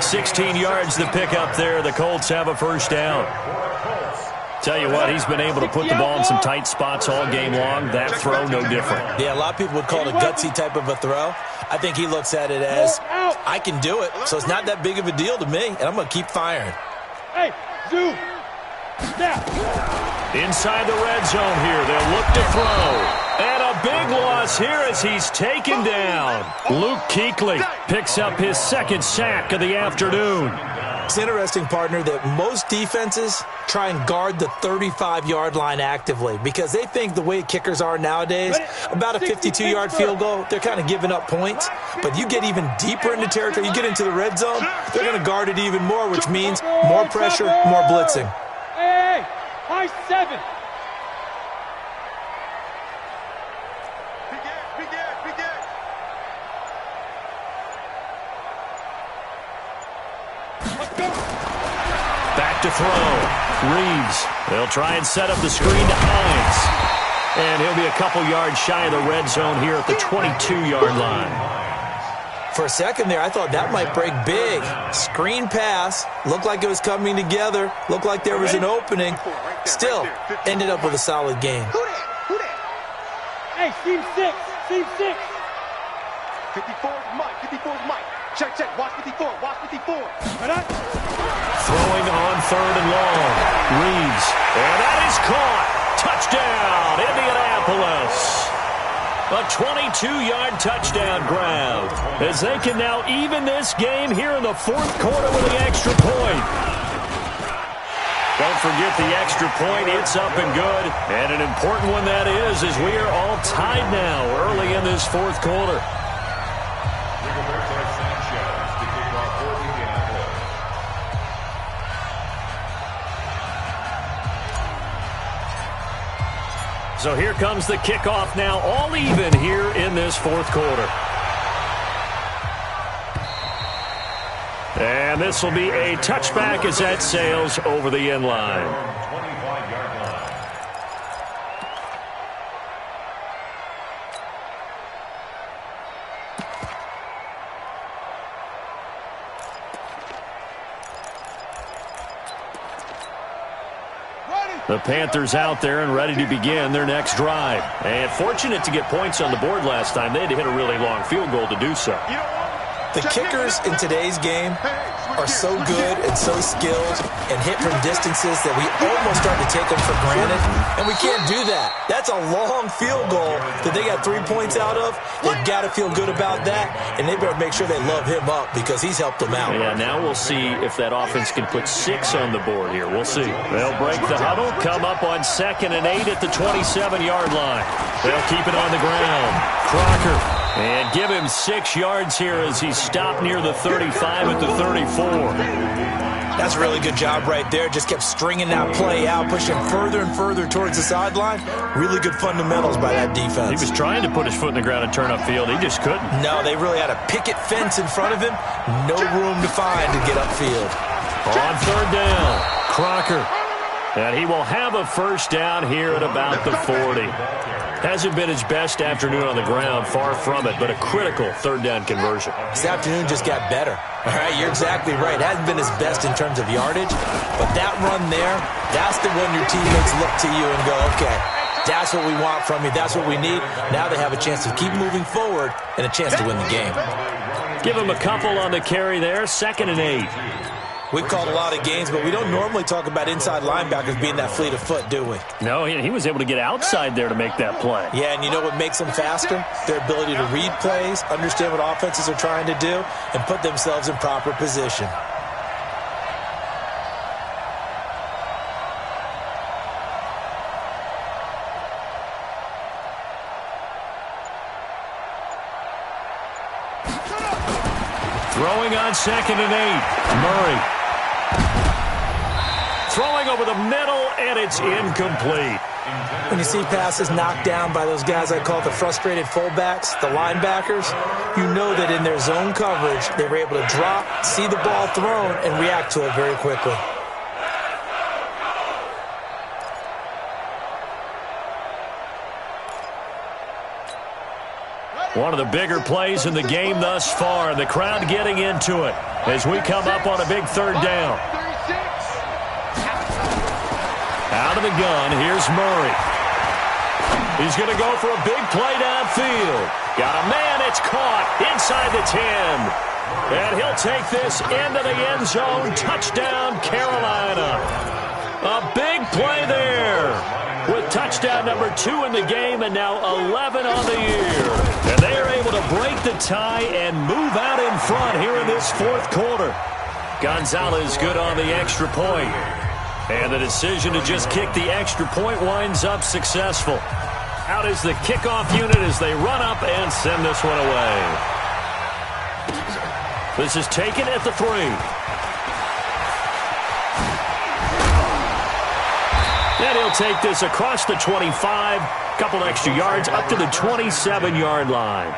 16 yards to pick up there. The Colts have a first down. Tell you what, he's been able to put the ball in some tight spots all game long. That throw, no different. Yeah, a lot of people would call it a gutsy type of a throw. I think he looks at it as, I can do it, so it's not that big of a deal to me, and I'm going to keep firing. Hey, zoom. Snap. Inside the red zone here. They'll look to throw. And a big loss here as he's taken down. Luke Kuechly picks up his 2nd sack of the afternoon. It's interesting, partner, that most defenses try and guard the 35-yard line actively because they think the way kickers are nowadays, about a 52-yard field goal, they're kind of giving up points. But you get even deeper into territory, you get into the red zone, they're going to guard it even more, which means more pressure, more blitzing. Hey, high 7. Back to throw. Reeves. They'll try and set up the screen to Hines. And he'll be a couple yards shy of the red zone here at the 22-yard line. For a second there, I thought that might break big. Screen pass. Looked like it was coming together. Looked like there was an opening. Still, ended up with a solid game. Who that? Hey, team 6. Team 6. 54's Mike. 54's Mike. Check. Watch 54. Watch 54. Throwing on 3rd and long. Reeves. And that is caught. Touchdown, Indianapolis. A 22-yard touchdown grab as they can now even this game here in the 4th quarter with the extra point. Don't forget the extra point. It's up and good. And an important one that is as we are all tied now early in this 4th quarter. So here comes the kickoff now, all even here in this 4th quarter. And this will be a touchback as that sails over the end line. The Panthers out there and ready to begin their next drive. And fortunate to get points on the board last time. They had to hit a really long field goal to do so. The kickers in today's game are so good and so skilled and hit from distances that we almost start to take them for granted, and we can't do that. That's a long field goal that they got 3 points out of. They've got to feel good about that, and they better make sure they love him up because he's helped them out. Yeah, now we'll see if that offense can put 6 on the board here. We'll see. They'll break the huddle, come up on 2nd and 8 at the 27-yard line. They'll keep it on the ground. Crocker. And give him 6 yards here as he's stopped near the 35 at the 34. That's a really good job right there. Just kept stringing that play out, pushing further and further towards the sideline. Really good fundamentals by that defense. He was trying to put his foot in the ground and turn upfield. He just couldn't. No, they really had a picket fence in front of him. No room to find to get upfield. On 3rd down, Crocker. And he will have a first down here at about the 40. Hasn't been his best afternoon on the ground, far from it, but a critical 3rd down conversion. This afternoon just got better. All right, you're exactly right. It hasn't been his best in terms of yardage, but that run there, that's the one your teammates look to you and go, okay, that's what we want from you. That's what we need. Now they have a chance to keep moving forward and a chance to win the game. Give him a couple on the carry there, 2nd and 8. We've called a lot of games, but we don't normally talk about inside linebackers being that fleet of foot, do we? No, he was able to get outside there to make that play. Yeah, and you know what makes them faster? Their ability to read plays, understand what offenses are trying to do, and put themselves in proper position. Throwing on 2nd and 8, Murray. Throwing over the middle, and it's incomplete. When you see passes knocked down by those guys I call the frustrated fullbacks, the linebackers, you know that in their zone coverage, they were able to drop, see the ball thrown, and react to it very quickly. One of the bigger plays in the game thus far, and the crowd getting into it as we come up on a big 3rd down. Out of the gun, here's Murray. He's going to go for a big play downfield. Got a man, it's caught inside the 10. And he'll take this into the end zone. Touchdown, Carolina. A big play there with touchdown number 2 in the game and now 11 on the year. And they are able to break the tie and move out in front here in this 4th quarter. Gonzalez good on the extra point. And the decision to just kick the extra point winds up successful. Out is the kickoff unit as they run up and send this one away. This is taken at the 3. And he'll take this across the 25, couple extra yards up to the 27-yard line.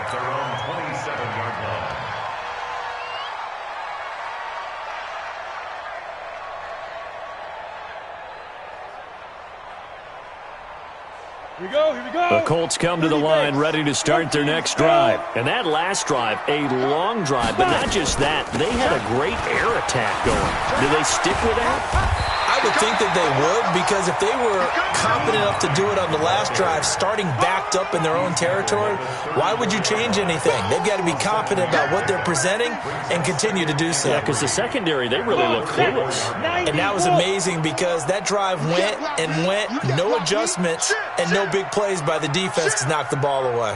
Here we go, here we go. The Colts come to the line ready to start their next drive. And that last drive, a long drive, but not just that. They had a great air attack going. Do they stick with that? I would think that they would, because if they were confident enough to do it on the last drive, starting backed up in their own territory, why would you change anything? They've got to be confident about what they're presenting and continue to do so. Yeah, because the secondary, they really look clueless. And that was amazing because that drive went and went, no adjustments, and no big plays by the defense to knock the ball away.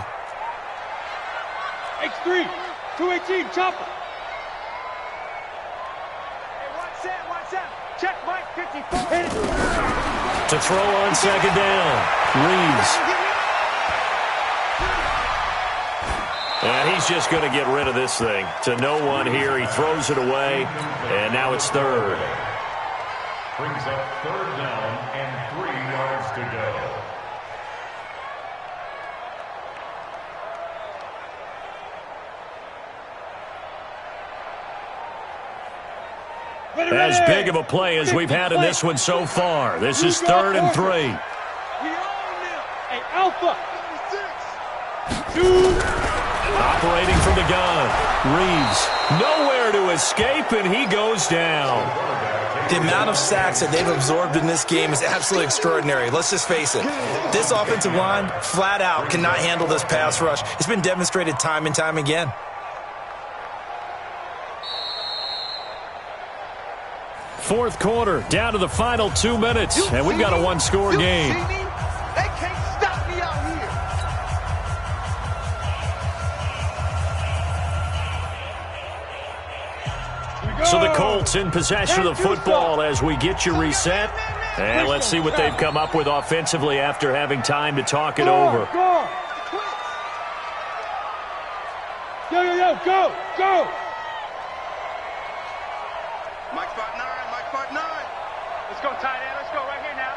X3, 218, chopper. Check Mike 54. To throw on 2nd down, Reeves. And he's just going to get rid of this thing. To no one here, he throws it away, and now it's 3rd. Brings up 3rd down and 3 yards to go. As big of a play as we've had in this one so far. This is 3rd and 3. Hey, Alpha. Operating from the gun. Reeves nowhere to escape, and he goes down. The amount of sacks that they've absorbed in this game is absolutely extraordinary. Let's just face it. This offensive line, flat out, cannot handle this pass rush. It's been demonstrated time and time again. Fourth quarter, down to the final 2 minutes, and we've got a one-score game. See me? They can't stop me out here. So the Colts in possession of the football as we get you reset. And let's see what they've come up with offensively after having time to talk it over. Go! Go! Mike spot 9, Mike spot 9. Let's go, tight end. Let's go right here now.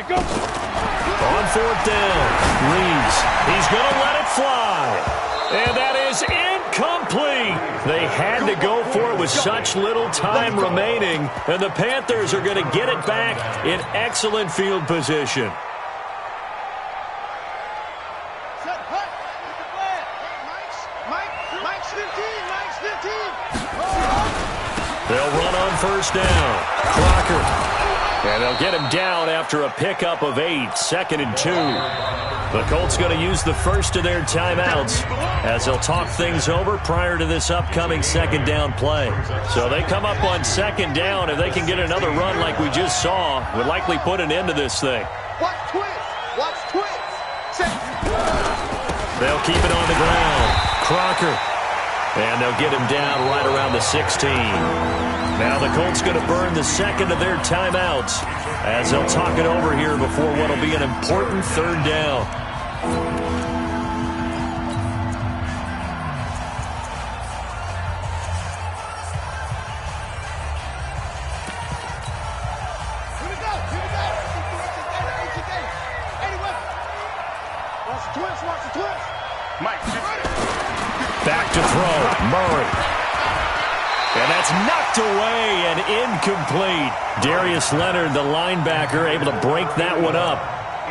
Go! On fourth down, Reeves. He's going to let it fly. And that is incomplete. They had to go for it with such little time remaining. And the Panthers are going to get it back in excellent field position. They'll run on first down. Crocker. And they'll get him down after a pickup of 8, 2nd and 2. The Colts going to use the first of their timeouts as they'll talk things over prior to this upcoming second down play. So they come up on second down. If they can get another run like we just saw, would likely put an end to this thing. Watch twins. Watch twins. They'll keep it on the ground. Crocker. And they'll get him down right around the 16. Now the Colts going to burn the second of their timeouts as they'll talk it over here before what will be an important third down. Here we go. Watch the twins. Mike, back to throw. Murray. And that's knocked away and incomplete. Darius Leonard, the linebacker, able to break that one up.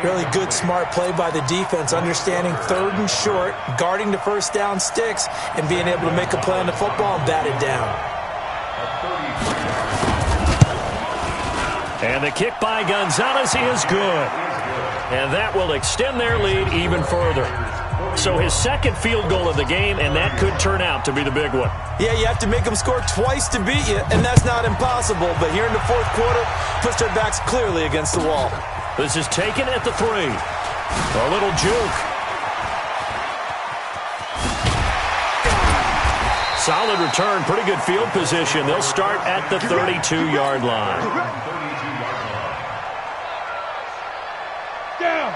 Really good, smart play by the defense, understanding third and short, guarding the first down sticks, and being able to make a play on the football and bat it down. And the kick by Gonzalez is good. And that will extend their lead even further. So his second field goal of the game, and that could turn out to be the big one. Yeah, you have to make them score twice to beat you, and that's not impossible. But here in the fourth quarter, puts their backs clearly against the wall. This is taken at the 3. A little juke. Solid return, pretty good field position. They'll start at the 32-yard line.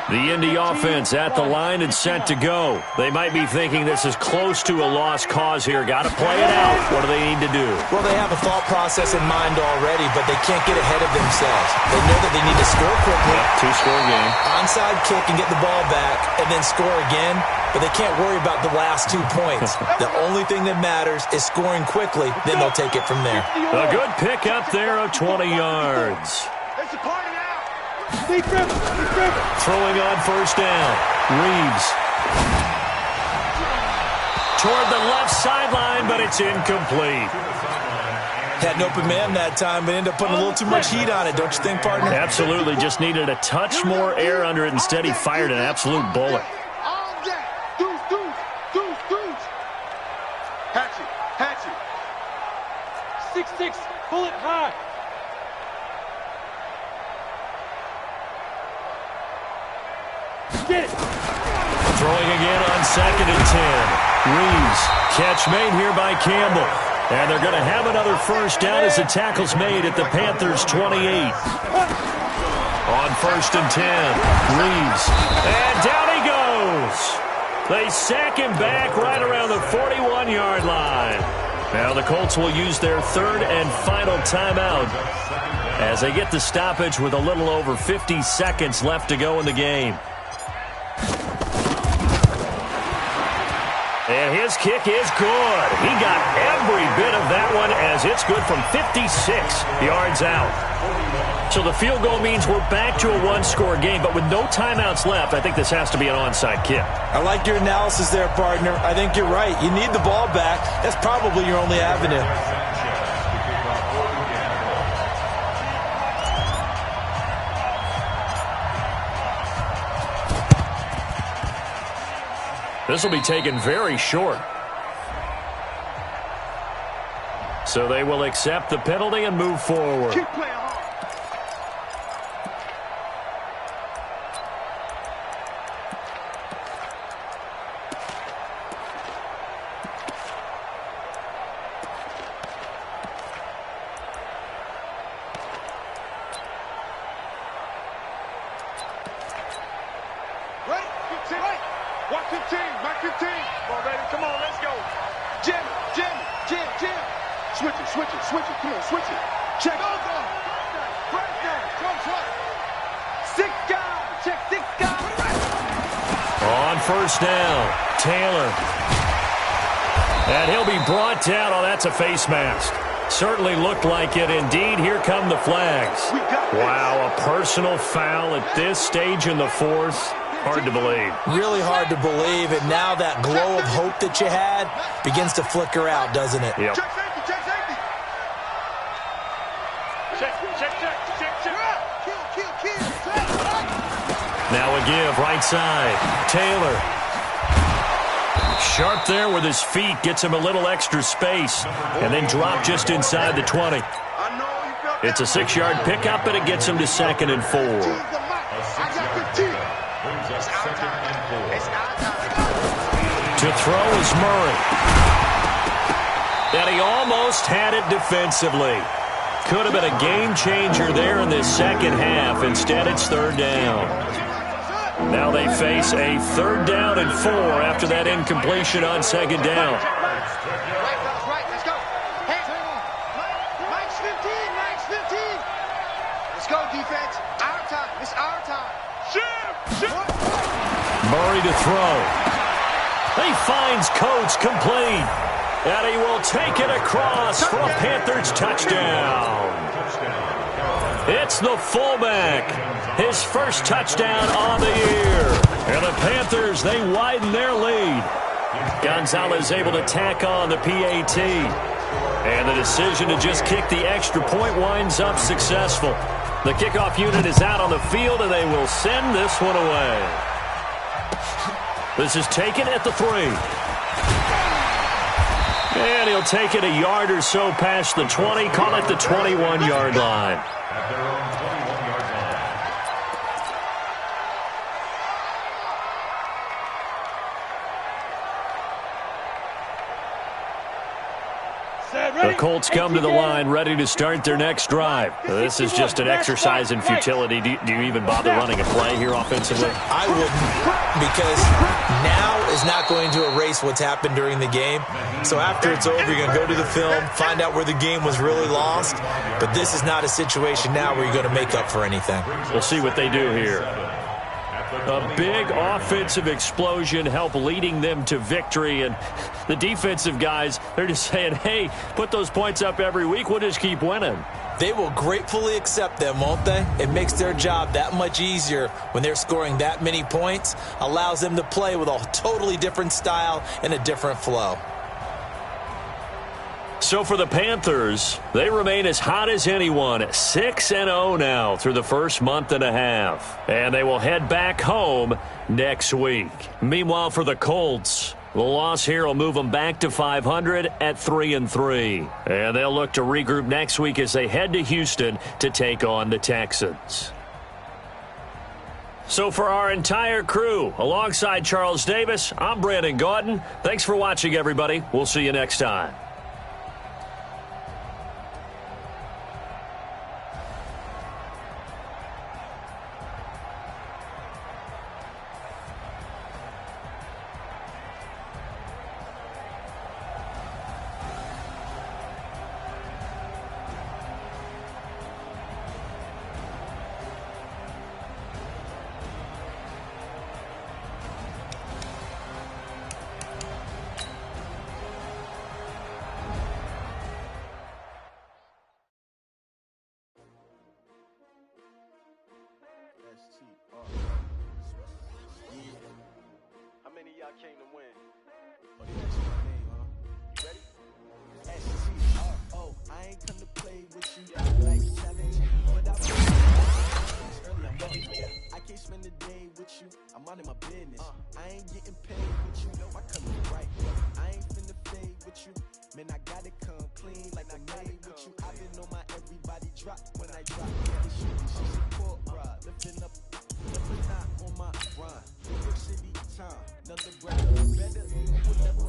The Indy offense at the line and set to go. They might be thinking this is close to a lost cause here. Got to play it out. What do they need to do? Well, they have a thought process in mind already, but they can't get ahead of themselves. They know that they need to score quickly. Yeah, two-score game. Onside kick and get the ball back and then score again, but they can't worry about the last 2 points. The only thing that matters is scoring quickly, then they'll take it from there. A good pick up there of 20 yards. it's a party now. Throwing on first down. Reeves. Toward the left sideline, but it's incomplete. Had an open man that time, but ended up putting a little too much heat on it, don't you think, partner? Absolutely. Just needed a touch more air under it. Instead, he fired an absolute bullet. All day. Deuce. Hatchet. 6-6, pull it high. Get it. Throwing again on 2nd and 10. Reeves. Catch made here by Campbell. And they're going to have another first down as the tackle's made at the Panthers' 28. On 1st and 10. Reeves. And down he goes. They sack him back right around the 41-yard line. Now the Colts will use their third and final timeout as they get the stoppage with a little over 50 seconds left to go in the game. And his kick is good. He got every bit of that one as it's good from 56 yards out. So the field goal means we're back to a one-score game, but with no timeouts left, I think this has to be an onside kick. I like your analysis there, partner. I think you're right. You need the ball back. That's probably your only avenue. This will be taken very short. So they will accept the penalty and move forward. Keep playing hard. Watch your team. Mark your team. Come on, baby. Come on, let's go. Jim. Switch it. Come on, switch it. Check. First down. Six guys. Check 6 guys. On first down, Taylor. And he'll be brought down. Oh, that's a face mask. Certainly looked like it. Indeed, here come the flags. Wow, a personal foul at this stage in the fourth. Hard to believe. Really hard to believe, and now that glow of hope that you had begins to flicker out, doesn't it? Yep. Check safety. Check. Now a give, right side. Taylor. Sharp there with his feet. Gets him a little extra space. And then drop just inside the 20. It's a 6-yard pickup, and it gets him to 2nd and 4. To throw is Murray. And he almost had it defensively. Could have been a game changer there in this second half. Instead, it's 3rd down. Now they face a 3rd down and 4 after that incompletion on 2nd down. Right, let's go. Hey, Mike's 15. Let's go, defense. Our time. It's our time. Murray to throw. He finds Coates complete. And he will take it across for a Panthers touchdown. It's the fullback. His first touchdown on the year. And the Panthers, they widen their lead. Gonzalez able to tack on the PAT. And the decision to just kick the extra point winds up successful. The kickoff unit is out on the field, and they will send this one away. This is taken at the 3. And he'll take it a yard or so past the 20, call it the 21-yard line. At their own 21-yard line. The Colts come to the line ready to start their next drive. This is just an exercise in futility. Do you even bother running a play here offensively? I wouldn't, because now is not going to erase what's happened during the game. So after it's over, you're going to go to the film, find out where the game was really lost. But this is not a situation now where you're going to make up for anything. We'll see what they do here. A big offensive explosion help leading them to victory. And the defensive guys, they're just saying, hey, put those points up every week. We'll just keep winning. They will gratefully accept them, won't they? It makes their job that much easier when they're scoring that many points. Allows them to play with a totally different style and a different flow. So for the Panthers, they remain as hot as anyone, 6-0 now through the first month and a half. And they will head back home next week. Meanwhile, for the Colts, the loss here will move them back to 500 at 3-3. And they'll look to regroup next week as they head to Houston to take on the Texans. So for our entire crew, alongside Charles Davis, I'm Brandon Gaudin. Thanks for watching, everybody. We'll see you next time. How many of y'all came to win? Oh, that's my name, huh? You ready? S-T-R-O. I ain't come to play with you. Like challenge, but I can't spend the day with you. I'm out of my business. I ain't getting paid with you. I come to right. I ain't finna fade with you. Man, I gotta come clean like drop, yeah, she support ride, lifting up, never not on my grind. New York City time, another brother, better, you will never.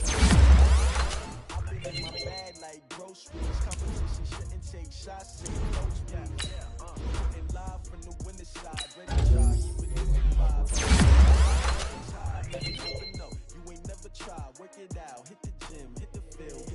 I've been in my bag like groceries, competition shouldn't take shots, say close, putting live from the winner side, ready to try, keep it in the vibe. You never know, you ain't never tried, work it out, hit the gym, hit the field,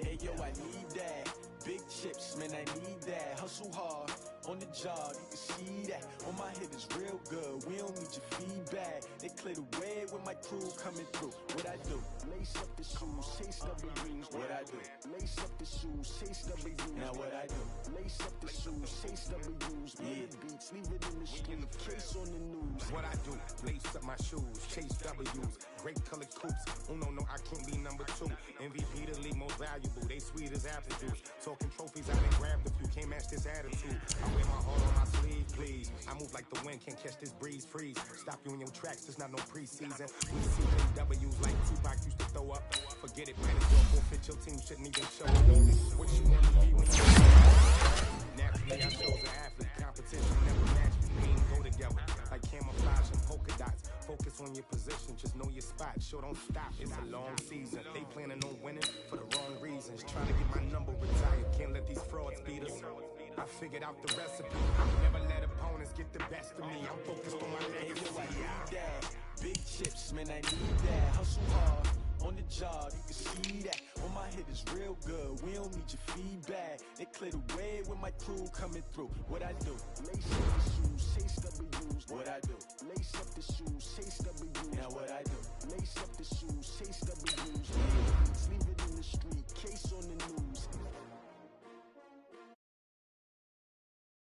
hey yo, I need that. Big chips, man, I need that. Hustle hard, on the job, you can see that. On my hit is real good, we don't need your feedback. They clear the way with my crew coming through. What I do? Lace up the shoes, chase W's. What I do? Lace up the shoes, chase W's. Now what I do? Lace up the shoes, chase W's. Yeah, beats, leave it in the street, case on the news. What I do? Lace up my shoes, chase W's. Great colored coops. No, I can't be number 2. MVP the league most valuable. They sweet as apple juice. Talking trophies, I done grabbed a few. Can't match this attitude. I wear my heart on my sleeve, please. I move like the wind, can't catch this breeze. Freeze. Stop you in your tracks. There's not no preseason. We see W's like Tupac used to throw up. Forget it, man. It's your forfeit. Your team shouldn't even show up. What you want to be when you naturally, I chose an athlete. Competition never matched me. We ain't go together. Like camouflage and polka dots. Focus on your position, just know your spot. Sure, don't stop, it's a long season. They planning on winning for the wrong reasons. Trying to get my number retired, can't let these frauds beat us. I figured out the recipe. Never let opponents get the best of me. I'm focused on my legacy. I need that. Big chips, man, I need that. Hustle hard, on the job, you can see that. On my hit is real good, we don't need your feedback. They clear the way with my crew coming through. What I do? Lace